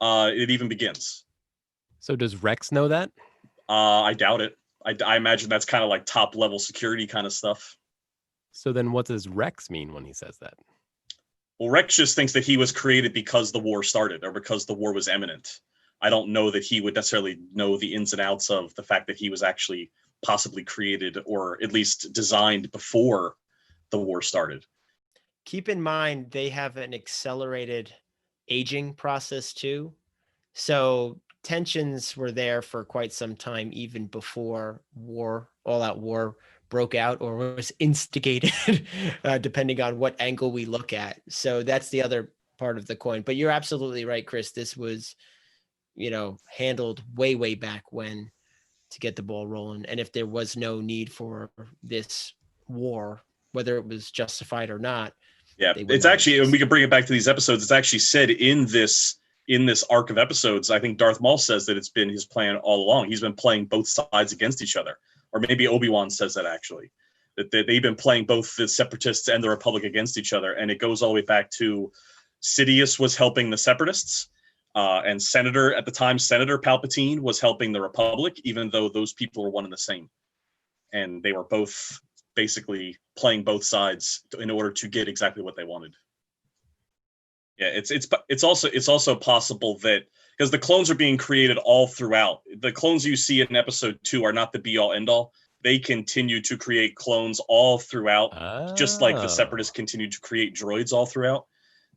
it even begins. So does Rex know that? I doubt it. I imagine that's kind of like top level security kind of stuff. So then what does Rex mean when he says that? Well, Rex just thinks that he was created because the war started or because the war was imminent. I don't know that he would necessarily know the ins and outs of the fact that he was actually possibly created or at least designed before the war started. Keep in mind, they have an accelerated aging process too. So tensions were there for quite some time, even before all-out war broke out or was instigated, depending on what angle we look at. So that's the other part of the coin. But you're absolutely right, Chris. This was, handled way back when to get the ball rolling. And if there was no need for this war, whether it was justified or not. Yeah, it's actually, and we can bring it back to these episodes. It's actually said in this arc of episodes, I think Darth Maul says that it's been his plan all along. He's been playing both sides against each other. Or maybe Obi-Wan says that actually, that they've been playing both the Separatists and the Republic against each other. And it goes all the way back to Sidious was helping the Separatists. And Senator Palpatine was helping the Republic, even though those people were one and the same. And they were both basically playing both sides in order to get exactly what they wanted. Yeah, it's also possible that because the clones are being created all throughout. The clones you see in episode 2 are not the be all end all. They continue to create clones all throughout, just like the Separatists continue to create droids all throughout.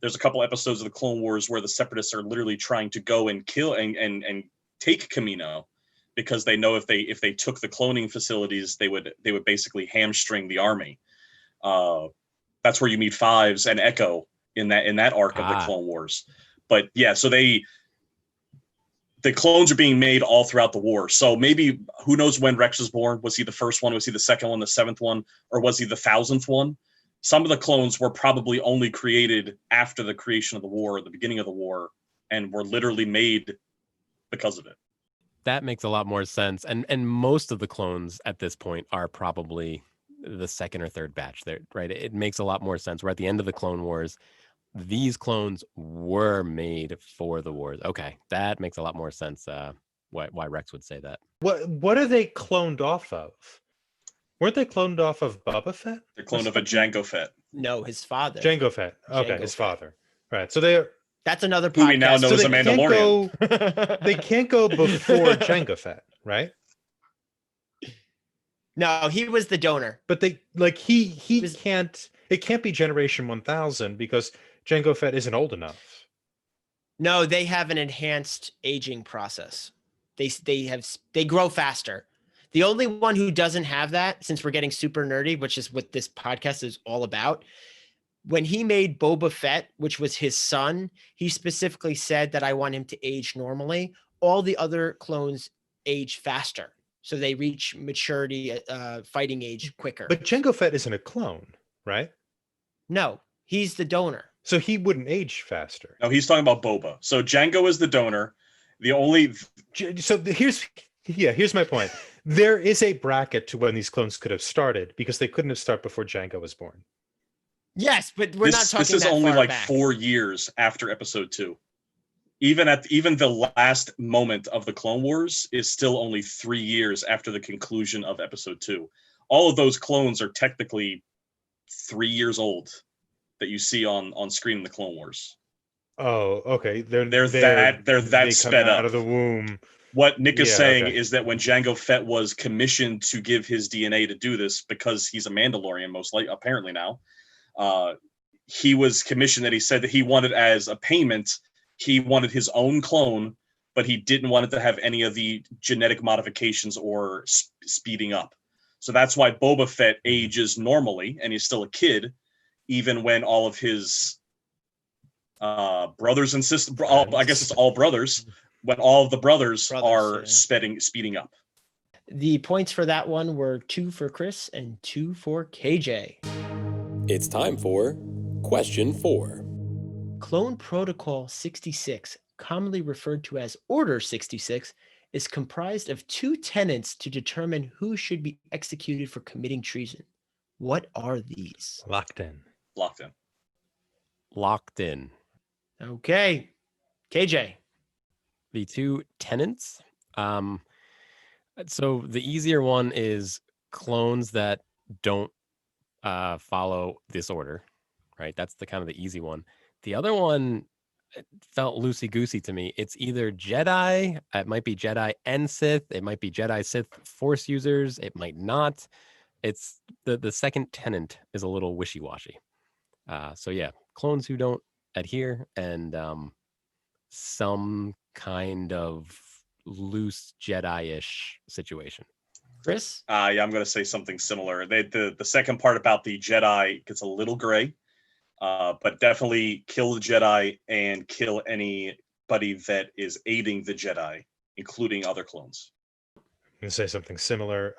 There's a couple episodes of the Clone Wars where the Separatists are literally trying to go and kill and take Camino because they know if they took the cloning facilities, they would basically hamstring the army. That's where you meet Fives and Echo in that arc of the Clone Wars. But yeah, so the clones are being made all throughout the war. So maybe, who knows when Rex was born? Was he the first one? Was he the second one, the seventh one? Or was he the 1000th one? Some of the clones were probably only created after the creation of the war, at the beginning of the war, and were literally made because of it. That makes a lot more sense. And most of the clones at this point are probably the second or third batch there, right? It makes a lot more sense. We're at the end of the Clone Wars. These clones were made for the wars. Okay, that makes a lot more sense. Why Rex would say that. What are they cloned off of? Weren't they cloned off of Boba Fett? They're cloned of a Jango Fett. No, his father. Jango Fett. Okay, Jango his Fett. father. Right. So they're That's another podcast. Who we now know so as they a can't Mandalorian. they can't go before Jango Fett, right? No, he was the donor. But they he can't. It can't be Generation 1000 because Jango Fett isn't old enough. No, they have an enhanced aging process. They grow faster. The only one who doesn't have that, since we're getting super nerdy, which is what this podcast is all about, when he made Boba Fett, which was his son, he specifically said that I want him to age normally. All the other clones age faster. So they reach maturity, fighting age quicker. But Jango Fett isn't a clone, right? No, he's the donor. So he wouldn't age faster. No, he's talking about Boba. So Jango is the donor. The only So here's my point. There is a bracket to when these clones could have started because they couldn't have started before Jango was born. Yes, but we're not talking this is that only far like back. 4 years after episode 2. Even the last moment of the Clone Wars is still only 3 years after the conclusion of episode 2. All of those clones are technically 3 years old that you see on screen in the Clone Wars. Oh, okay. They're that they sped come up out of the womb. What Nick is saying okay. is that when Jango Fett was commissioned to give his DNA to do this, because he's a Mandalorian, most likely, apparently now, he was commissioned that he said that he wanted, as a payment, he wanted his own clone, but he didn't want it to have any of the genetic modifications or speeding up. So that's why Boba Fett ages normally, and he's still a kid, even when all of his brothers and sisters, I guess it's all brothers, when all of the brothers are yeah. speeding up. The points for that one were 2 for Chris and 2 for KJ. It's time for question 4. Clone Protocol 66, commonly referred to as Order 66, is comprised of 2 tenets to determine who should be executed for committing treason. What are these? Locked in. Locked in. Okay. KJ. The 2 tenants. So the easier one is clones that don't follow this order, right? That's the kind of the easy one. The other one felt loosey-goosey to me. It's either Jedi, it might be Jedi and Sith, it might be Jedi Sith Force users, it might not. It's the second tenant is a little wishy-washy. So yeah, clones who don't adhere and some kind of loose Jedi-ish situation. Chris? Yeah, I'm going to say something similar. The second part about the Jedi gets a little gray, but definitely kill the Jedi and kill anybody that is aiding the Jedi, including other clones. I'm going to say something similar.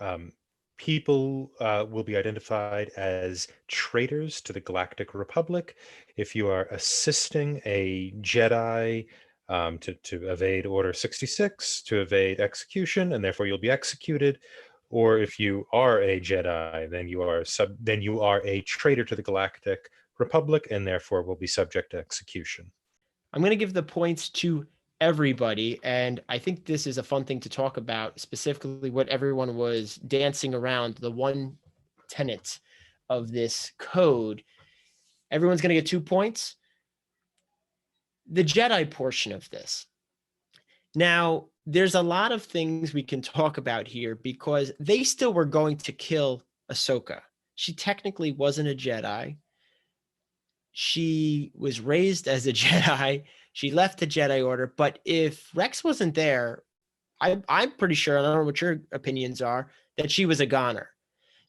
People will be identified as traitors to the Galactic Republic if you are assisting a Jedi to evade Order 66, to evade execution, and therefore you'll be executed. Or if you are a Jedi, then you are a traitor to the Galactic Republic, and therefore will be subject to execution. I'm going to give the points to everybody, and I think this is a fun thing to talk about, specifically what everyone was dancing around, the one tenet of this code. Everyone's going to get 2 points. The Jedi portion of this. Now, there's a lot of things we can talk about here because they still were going to kill Ahsoka. She technically wasn't a Jedi. She was raised as a Jedi. She left the Jedi Order. But if Rex wasn't there, I'm pretty sure, I don't know what your opinions are, that she was a goner.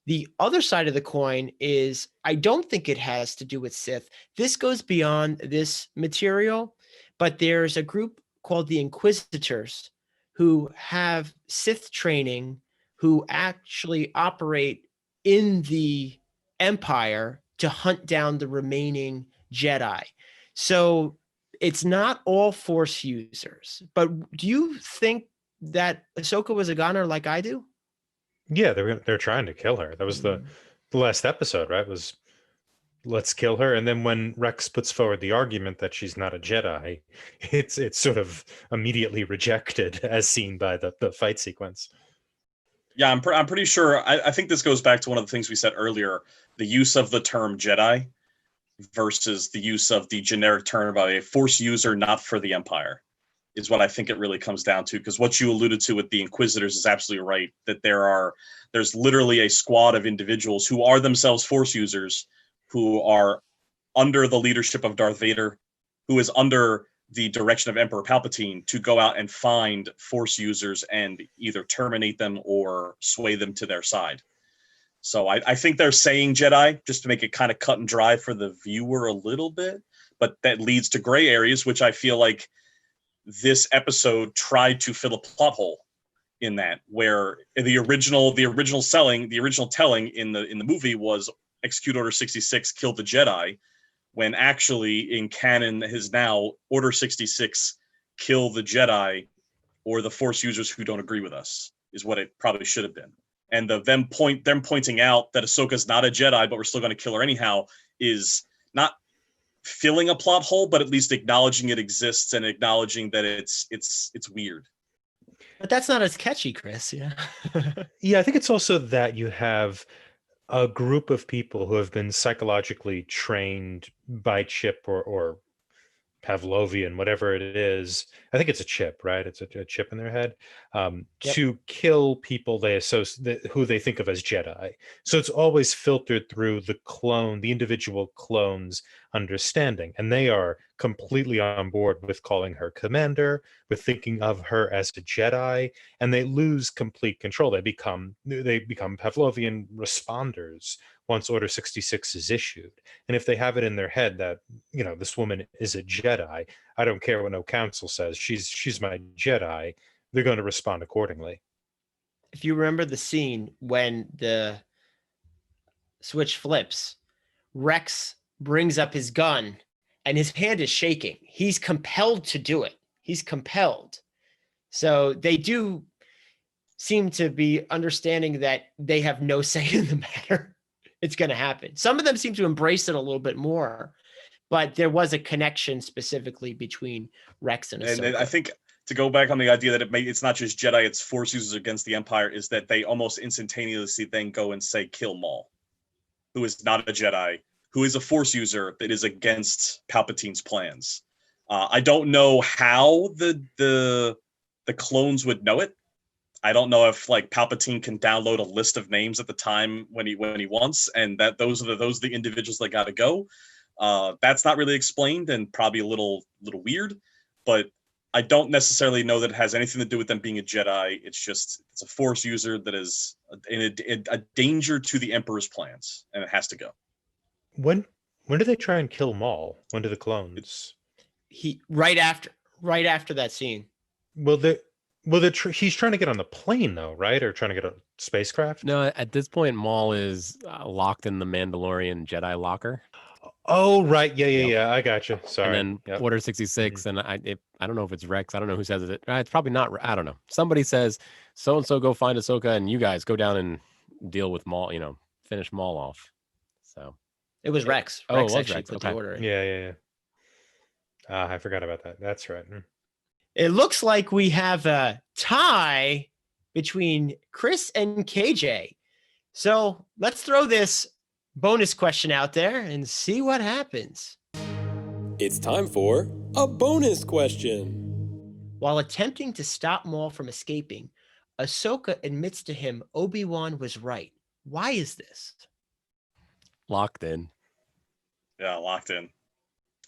The other side of the coin is I don't think it has to do with Sith. This goes beyond this material, but there's a group called the Inquisitors, who have Sith training, who actually operate in the Empire to hunt down the remaining Jedi. So it's not all Force users. But do you think that Ahsoka was a goner like I do? Yeah, they're trying to kill her. That was the last episode, right? Was let's kill her. And then when Rex puts forward the argument that she's not a Jedi, it's sort of immediately rejected as seen by the fight sequence. Yeah, I'm pretty sure. I think this goes back to one of the things we said earlier: the use of the term Jedi versus the use of the generic term by a Force user not for the Empire is what I think it really comes down to. Because what you alluded to with the Inquisitors is absolutely right. That there's literally a squad of individuals who are themselves Force users, who are under the leadership of Darth Vader, who is under the direction of Emperor Palpatine to go out and find Force users and either terminate them or sway them to their side. So I think they're saying Jedi just to make it kind of cut and dry for the viewer a little bit, but that leads to gray areas, which I feel like this episode tried to fill a plot hole in that, where the original telling in the movie was execute Order 66, kill the Jedi, when actually in canon is now Order 66, kill the Jedi or the Force users who don't agree with us, is what it probably should have been. And them pointing out that Ahsoka's not a Jedi, but we're still going to kill her anyhow, is not filling a plot hole, but at least acknowledging it exists and acknowledging that it's weird. But that's not as catchy, Chris. Yeah. Yeah, I think it's also that you have a group of people who have been psychologically trained by chip or Pavlovian, whatever it is. I think it's a chip, right? It's a chip in their head, to kill people they associate who they think of as Jedi. So it's always filtered through the individual clone's understanding, and they are completely on board with calling her commander, with thinking of her as a Jedi, and they lose complete control. They become Pavlovian responders once Order 66 is issued. And if they have it in their head that, this woman is a Jedi, I don't care what no council says, she's my Jedi, they're going to respond accordingly. If you remember the scene when the switch flips, Rex brings up his gun and his hand is shaking. He's compelled to do it. He's compelled. So they do seem to be understanding that they have no say in the matter. It's going to happen. Some of them seem to embrace it a little bit more, but there was a connection specifically between Rex and Ahsoka. And I think to go back on the idea that it's not just Jedi, it's Force users against the Empire, is that they almost instantaneously then go and say kill Maul, who is not a Jedi, who is a Force user that is against Palpatine's plans. I don't know how the clones would know it. I don't know if Palpatine can download a list of names at the time when he wants, and that those are the individuals that got to go. That's not really explained and probably a little weird, but I don't necessarily know that it has anything to do with them being a Jedi. It's a Force user that is a danger to the Emperor's plans, and it has to go. When do they try and kill Maul? When do the clones? Right after that scene. He's trying to get on the plane though, right? Or trying to get a spacecraft? No, at this point, Maul is locked in the Mandalorian Jedi locker. Oh, right. Yeah. I got you. Sorry. And then Order 66, and I don't know if it's Rex. I don't know who says it. It's probably not. I don't know. Somebody says, so-and-so go find Ahsoka, and you guys go down and deal with Maul, finish Maul off. So it was Rex. Oh, Rex it was actually Rex. put Okay. the order in. Yeah. I forgot about that. That's right. It looks like we have a tie between Chris and KJ. So let's throw this bonus question out there and see what happens. It's time for a bonus question. While attempting to stop Maul from escaping, Ahsoka admits to him Obi-Wan was right. Why is this? Locked in. Yeah, locked in.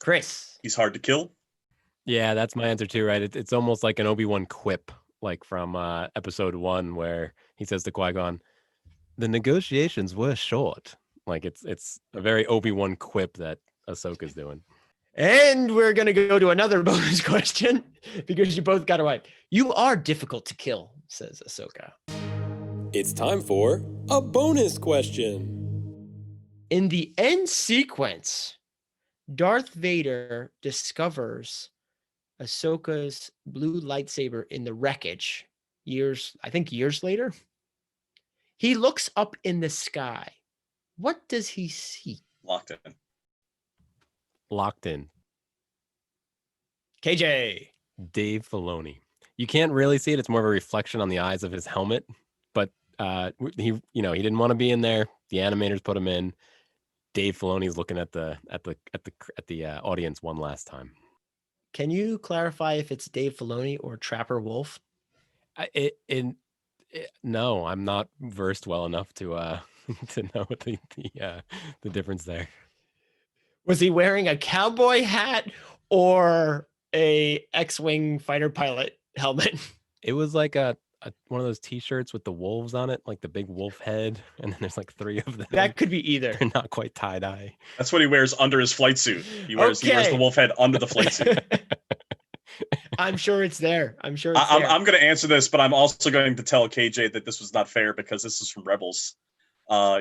Chris. He's hard to kill. Yeah, that's my answer too, right? It's almost like an Obi-Wan quip, like from episode 1, where he says to Qui-Gon, the negotiations were short. Like it's a very Obi-Wan quip that Ahsoka's doing. And we're going to go to another bonus question because you both got it right. You are difficult to kill, says Ahsoka. It's time for a bonus question. In the end sequence, Darth Vader discovers Ahsoka's blue lightsaber in the wreckage years later. He looks up in the sky. What does he see? Locked in. Locked in. KJ. Dave Filoni. You can't really see it. It's more of a reflection on the eyes of his helmet. But he didn't want to be in there. The animators put him in. Dave Filoni's looking at the audience one last time. Can you clarify if it's Dave Filoni or Trapper Wolf? No, I'm not versed well enough to know the difference there. Was he wearing a cowboy hat or a X-Wing fighter pilot helmet? It was like a one of those T-shirts with the wolves on it, like the big wolf head, and then there's like 3 of them. That could be either. They're not quite tie-dye. That's what he wears under his flight suit. He wears the wolf head under the flight suit. I'm sure it's there. I'm going to answer this, but I'm also going to tell KJ that this was not fair because this is from Rebels.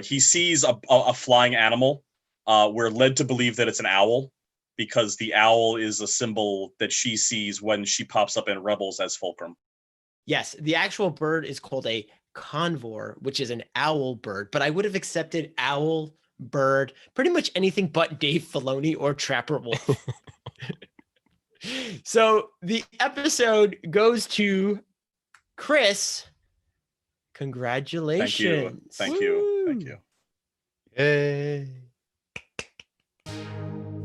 He sees a flying animal. We're led to believe that it's an owl because the owl is a symbol that she sees when she pops up in Rebels as Fulcrum. Yes, the actual bird is called a convor, which is an owl bird, but I would have accepted owl, bird, pretty much anything but Dave Filoni or Trapper Wolf. So the episode goes to Chris. Congratulations. Thank you. Yay.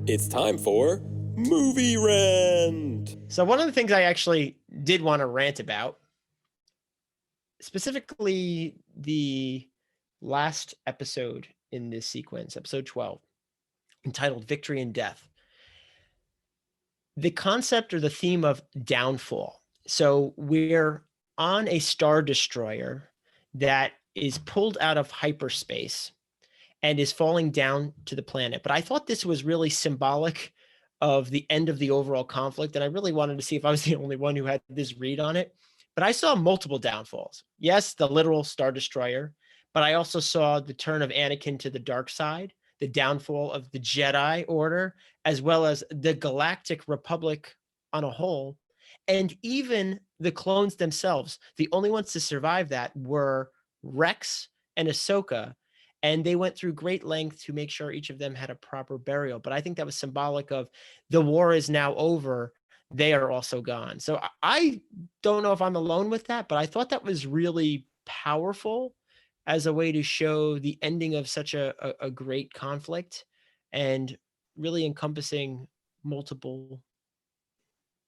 It's time for Movie Rant. So one of the things I actually did want to rant about, specifically the last episode in this sequence, episode 12, entitled Victory and Death. The concept or the theme of downfall. So we're on a Star Destroyer that is pulled out of hyperspace and is falling down to the planet. But I thought this was really symbolic of the end of the overall conflict. And I really wanted to see if I was the only one who had this read on it. But I saw multiple downfalls. Yes, the literal Star Destroyer, but I also saw the turn of Anakin to the dark side, the downfall of the Jedi Order, as well as the Galactic Republic on a whole, and even the clones themselves. The only ones to survive that were Rex and Ahsoka, and they went through great length to make sure each of them had a proper burial. But I think that was symbolic of the war is now over. They are also gone. So I don't know if I'm alone with that, but I thought that was really powerful as a way to show the ending of such a great conflict and really encompassing multiple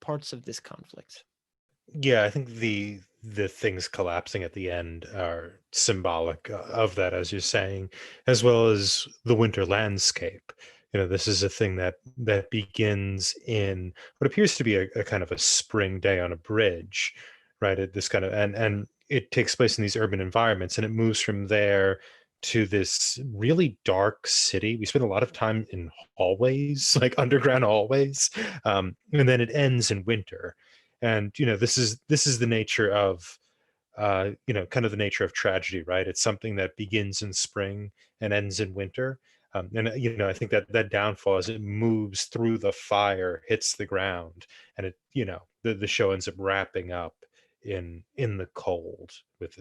parts of this conflict. Yeah, I think the things collapsing at the end are symbolic of that, as you're saying, as well as the winter landscape. This is a thing that begins in what appears to be a kind of a spring day on a bridge, right? And it takes place in these urban environments, and it moves from there to this really dark city. We spend a lot of time in hallways, like underground hallways, and then it ends in winter. And this is the nature of kind of the nature of tragedy, right? It's something that begins in spring and ends in winter. And I think that downfall, as it moves through the fire, hits the ground, and it the show ends up wrapping up in the cold with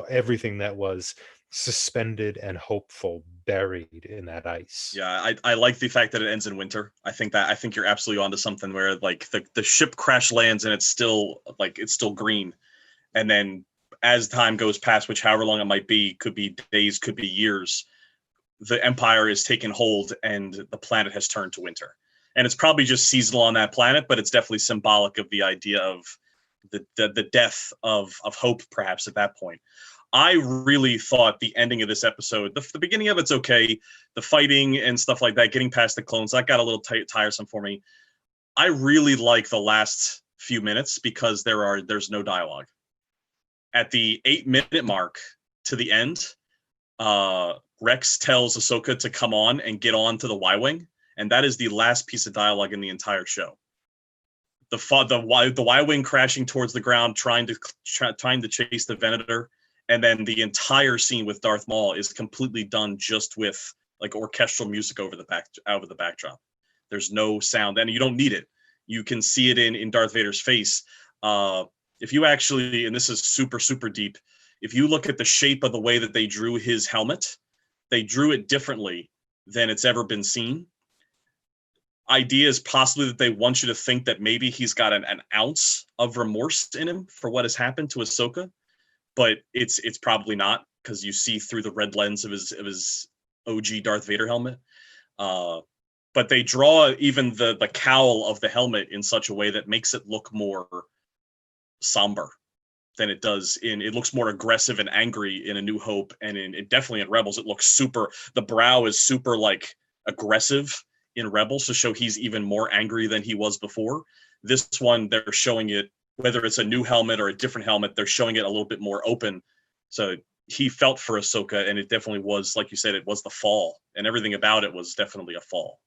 everything that was suspended and hopeful buried in that ice. Yeah, I like the fact that it ends in winter. I think you're absolutely onto something where like the ship crash lands and it's still green, and then as time goes past, which however long it might be, could be days, could be years, the Empire is taken hold and the planet has turned to winter. And it's probably just seasonal on that planet, but it's definitely symbolic of the idea of the death of hope, perhaps, at that point. I really thought the ending of this episode, the beginning of it's okay, the fighting and stuff like that, getting past the clones, that got a little tiresome for me. I really like the last few minutes because there's no dialogue. At the 8-minute mark to the end, Rex tells Ahsoka to come on and get on to the Y-Wing, and that is the last piece of dialogue in the entire show. The Y-wing crashing towards the ground, trying to chase the Venator, and then the entire scene with Darth Maul is completely done just with like orchestral music over the backdrop. There's no sound, and you don't need it. You can see it in Darth Vader's face. If you actually, and this is super, super deep, if you look at the shape of the way that they drew his helmet, they drew it differently than it's ever been seen. Idea is possibly that they want you to think that maybe he's got an ounce of remorse in him for what has happened to Ahsoka, but it's probably not, because you see through the red lens of his OG Darth Vader helmet. But they draw even the cowl of the helmet in such a way that makes it look more somber than it does it looks more aggressive and angry in A New Hope, and definitely in Rebels it looks super, the brow is super like aggressive in Rebels to show he's even more angry than he was before. This one, they're showing it, whether it's a new helmet or a different helmet, they're showing it a little bit more open. So he felt for Ahsoka, and it definitely was, like you said, it was the fall, and everything about it was definitely a fall.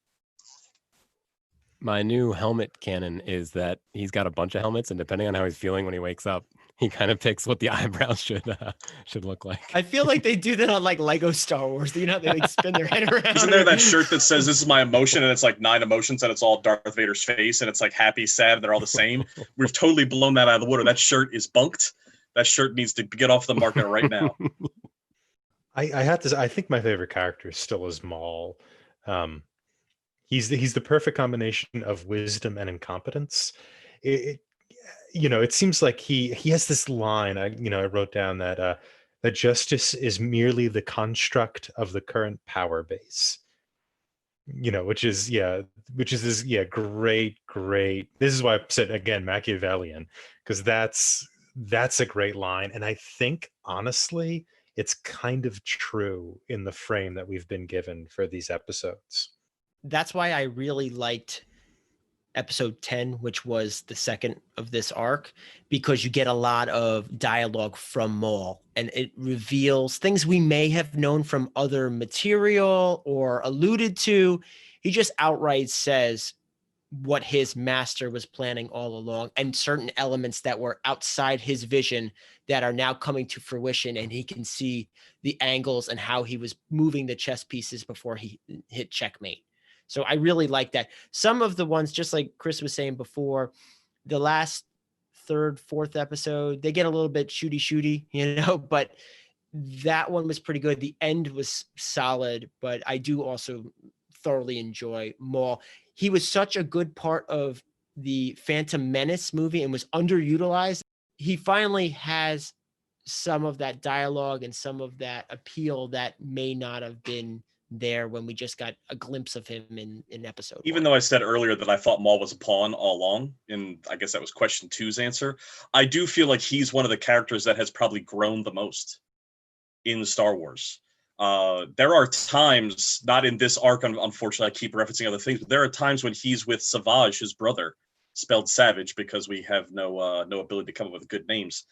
My new helmet canon is that he's got a bunch of helmets, and depending on how he's feeling when he wakes up, he kind of picks what the eyebrows should look like. I feel like they do that on like Lego Star Wars. You know, they like spin their head around. Isn't there that shirt that says "This is my emotion" and it's like 9 emotions and it's all Darth Vader's face and it's like happy, sad, and they're all the same? We've totally blown that out of the water. That shirt is bunked. That shirt needs to get off the market right now. I have to. I think my favorite character still is Maul. He's the perfect combination of wisdom and incompetence. It seems like he has this line. I wrote down that that justice is merely the construct of the current power base. Which is this great. This is why I said again Machiavellian, because that's a great line, and I think honestly it's kind of true in the frame that we've been given for these episodes. That's why I really liked episode 10, which was the second of this arc, because you get a lot of dialogue from Maul, and it reveals things we may have known from other material or alluded to. He just outright says what his master was planning all along, and certain elements that were outside his vision that are now coming to fruition, and he can see the angles and how he was moving the chess pieces before he hit checkmate. So I really like that. Some of the ones, just like Chris was saying before, the last third, fourth episode, they get a little bit shooty, but that one was pretty good. The end was solid, but I do also thoroughly enjoy Maul. He was such a good part of the Phantom Menace movie and was underutilized. He finally has some of that dialogue and some of that appeal that may not have been there when we just got a glimpse of him in episode Even 1. though I said earlier that I thought Maul was a pawn all along, and I guess that was question 2's answer, I do feel like he's one of the characters that has probably grown the most in Star Wars. There are times, not in this arc, unfortunately, I keep referencing other things, but there are times when he's with Savage, his brother, spelled Savage because we have no ability to come up with good names.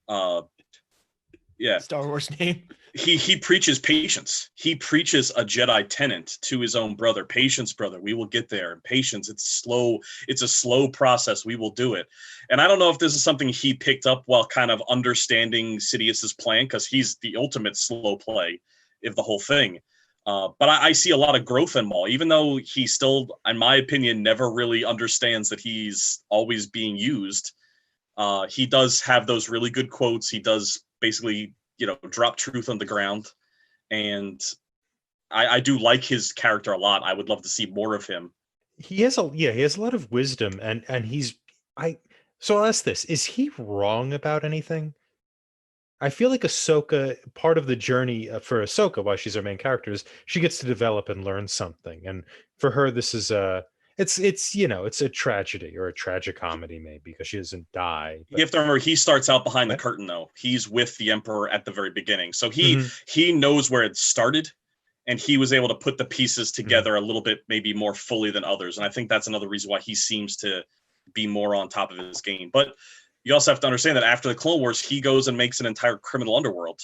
Star Wars name. He preaches patience. He preaches a Jedi tenet to his own brother. Patience, brother. We will get there. Patience. It's slow. It's a slow process. We will do it. And I don't know if this is something he picked up while kind of understanding Sidious's plan, because he's the ultimate slow play of the whole thing. But I see a lot of growth in Maul, even though he still, in my opinion, never really understands that he's always being used. He does have those really good quotes. He does basically, drop truth on the ground. And I do like his character a lot. I would love to see more of him. He has a lot of wisdom, and so I'll ask this: is he wrong about anything? I feel like Ahsoka, part of the journey for Ahsoka, while she's our main character, is she gets to develop and learn something. And for her, this is it's a tragedy or a tragicomedy, maybe, because she doesn't die. You have to remember, he starts out behind the curtain, though. He's with the Emperor at the very beginning. So he knows where it started, and he was able to put the pieces together a little bit, maybe more fully than others. And I think that's another reason why he seems to be more on top of his game. But you also have to understand that after the Clone Wars, he goes and makes an entire criminal underworld,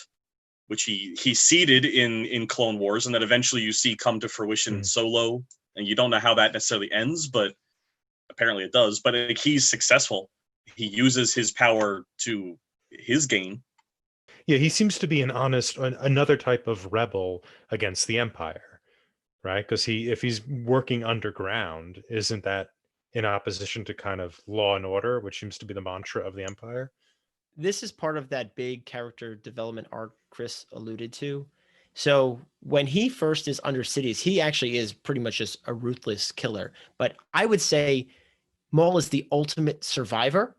which he seeded in Clone Wars, and that eventually you see come to fruition in Solo and you don't know how that necessarily ends, but apparently it does. But like, he's successful. He uses his power to his gain. Yeah, he seems to be another type of rebel against the Empire, right? Because if he's working underground, isn't that in opposition to kind of law and order, which seems to be the mantra of the Empire? This is part of that big character development arc Chris alluded to. So when he first is under Sidious, he actually is pretty much just a ruthless killer. But I would say Maul is the ultimate survivor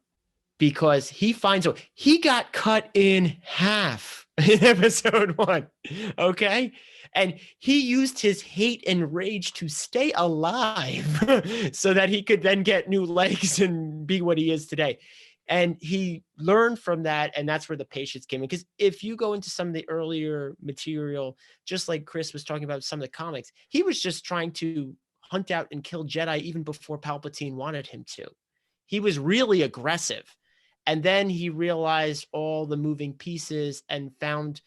because he got cut in half in episode 1. Okay. And he used his hate and rage to stay alive so that he could then get new legs and be what he is today. And he learned from that, and that's where the patience came in. Because if you go into some of the earlier material, just like Chris was talking about some of the comics, he was just trying to hunt out and kill Jedi even before Palpatine wanted him to. He was really aggressive. And then he realized all the moving pieces and found,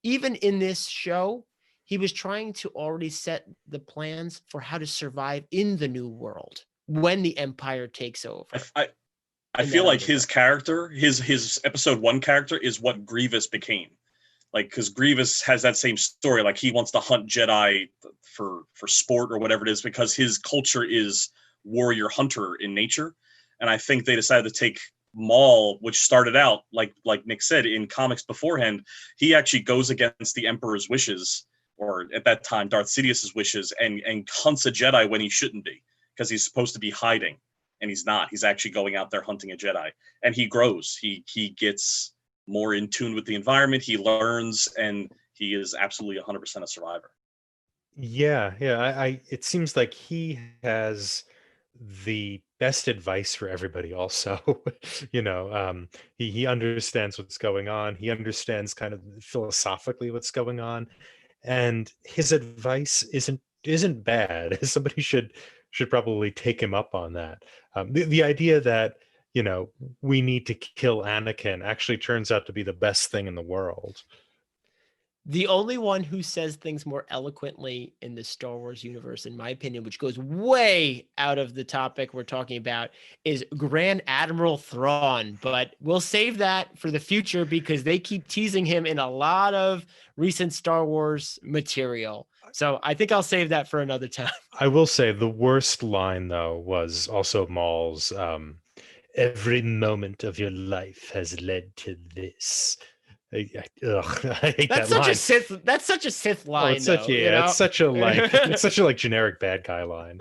even in this show, he was trying to already set the plans for how to survive in the new world when the Empire takes over. I feel like his character, his episode 1 character, is what Grievous became. Like, because Grievous has that same story. Like, he wants to hunt Jedi for sport or whatever it is, because his culture is warrior hunter in nature. And I think they decided to take Maul, which started out like Nick said in comics beforehand. He actually goes against the Emperor's wishes, or at that time Darth Sidious's wishes, and hunts a Jedi when he shouldn't be, because he's supposed to be hiding. And he's not. He's actually going out there hunting a Jedi. And he grows. He gets more in tune with the environment. He learns, and he is absolutely 100% a survivor. Yeah. It seems like he has the best advice for everybody also. He understands what's going on. He understands kind of philosophically what's going on. And his advice isn't bad. Somebody should probably take him up on that. The idea that we need to kill Anakin actually turns out to be the best thing in the world. The only one who says things more eloquently in the Star Wars universe, in my opinion, which goes way out of the topic we're talking about, is Grand Admiral Thrawn. But we'll save that for the future because they keep teasing him in a lot of recent Star Wars material. So I think I'll save that for another time. I will say the worst line, though, was also Maul's, every moment of your life has led to this. I hate that line. That's such a Sith line. It's such a like generic bad guy line.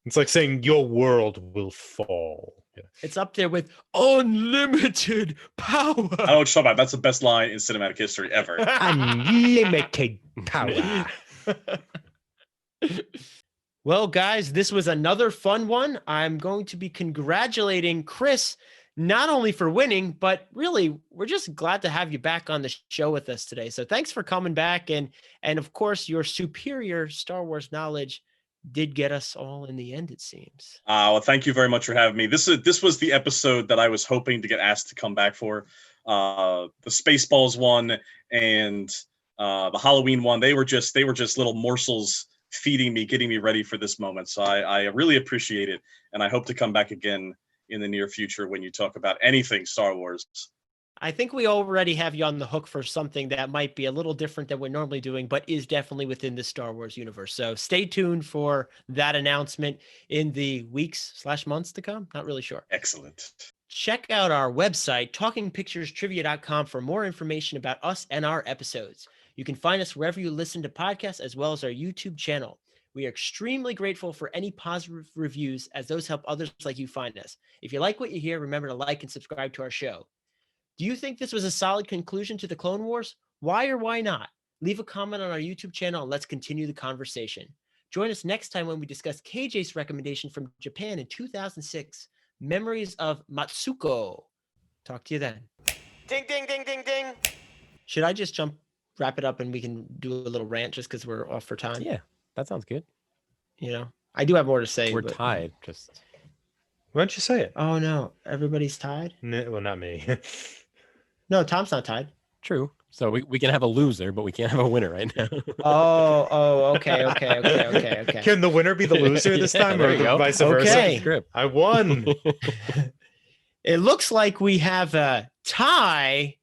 It's like saying your world will fall. Yeah. It's up there with unlimited power. I know what you're talking about. That's the best line in cinematic history ever. Unlimited power. Well, guys, this was another fun one. I'm going to be congratulating Chris, not only for winning, but really, we're just glad to have you back on the show with us today. So thanks for coming back. And of course, your superior Star Wars knowledge did get us all in the end, it seems. Well, thank you very much for having me. This was the episode that I was hoping to get asked to come back for. The Spaceballs one and the Halloween one, they were just little morsels feeding me, getting me ready for this moment. So I really appreciate it. And I hope to come back again in the near future when you talk about anything Star Wars. I think we already have you on the hook for something that might be a little different than we're normally doing, but is definitely within the Star Wars universe. So stay tuned for that announcement in the weeks/months to come. Not really sure. Excellent. Check out our website, talkingpicturestrivia.com, for more information about us and our episodes. You can find us wherever you listen to podcasts, as well as our YouTube channel. We are extremely grateful for any positive reviews, as those help others like you find us. If you like what you hear, remember to like and subscribe to our show. Do you think this was a solid conclusion to the Clone Wars? Why or why not? Leave a comment on our YouTube channel and let's continue the conversation. Join us next time when we discuss KJ's recommendation from Japan in 2006, Memories of Matsuko. Talk to you then. Ding, ding, ding, ding, ding. Should I just wrap it up and we can do a little rant just because we're off for time? Yeah, that sounds good. I do have more to say. We're tied. Why don't you say it? Oh, no. Everybody's tied? No, well, not me. No, Tom's not tied. True. So we can have a loser, but we can't have a winner right now. Okay. Can the winner be the loser this Yeah, time, there or you go. vice Okay. versa? Script. I won. It looks like we have a tie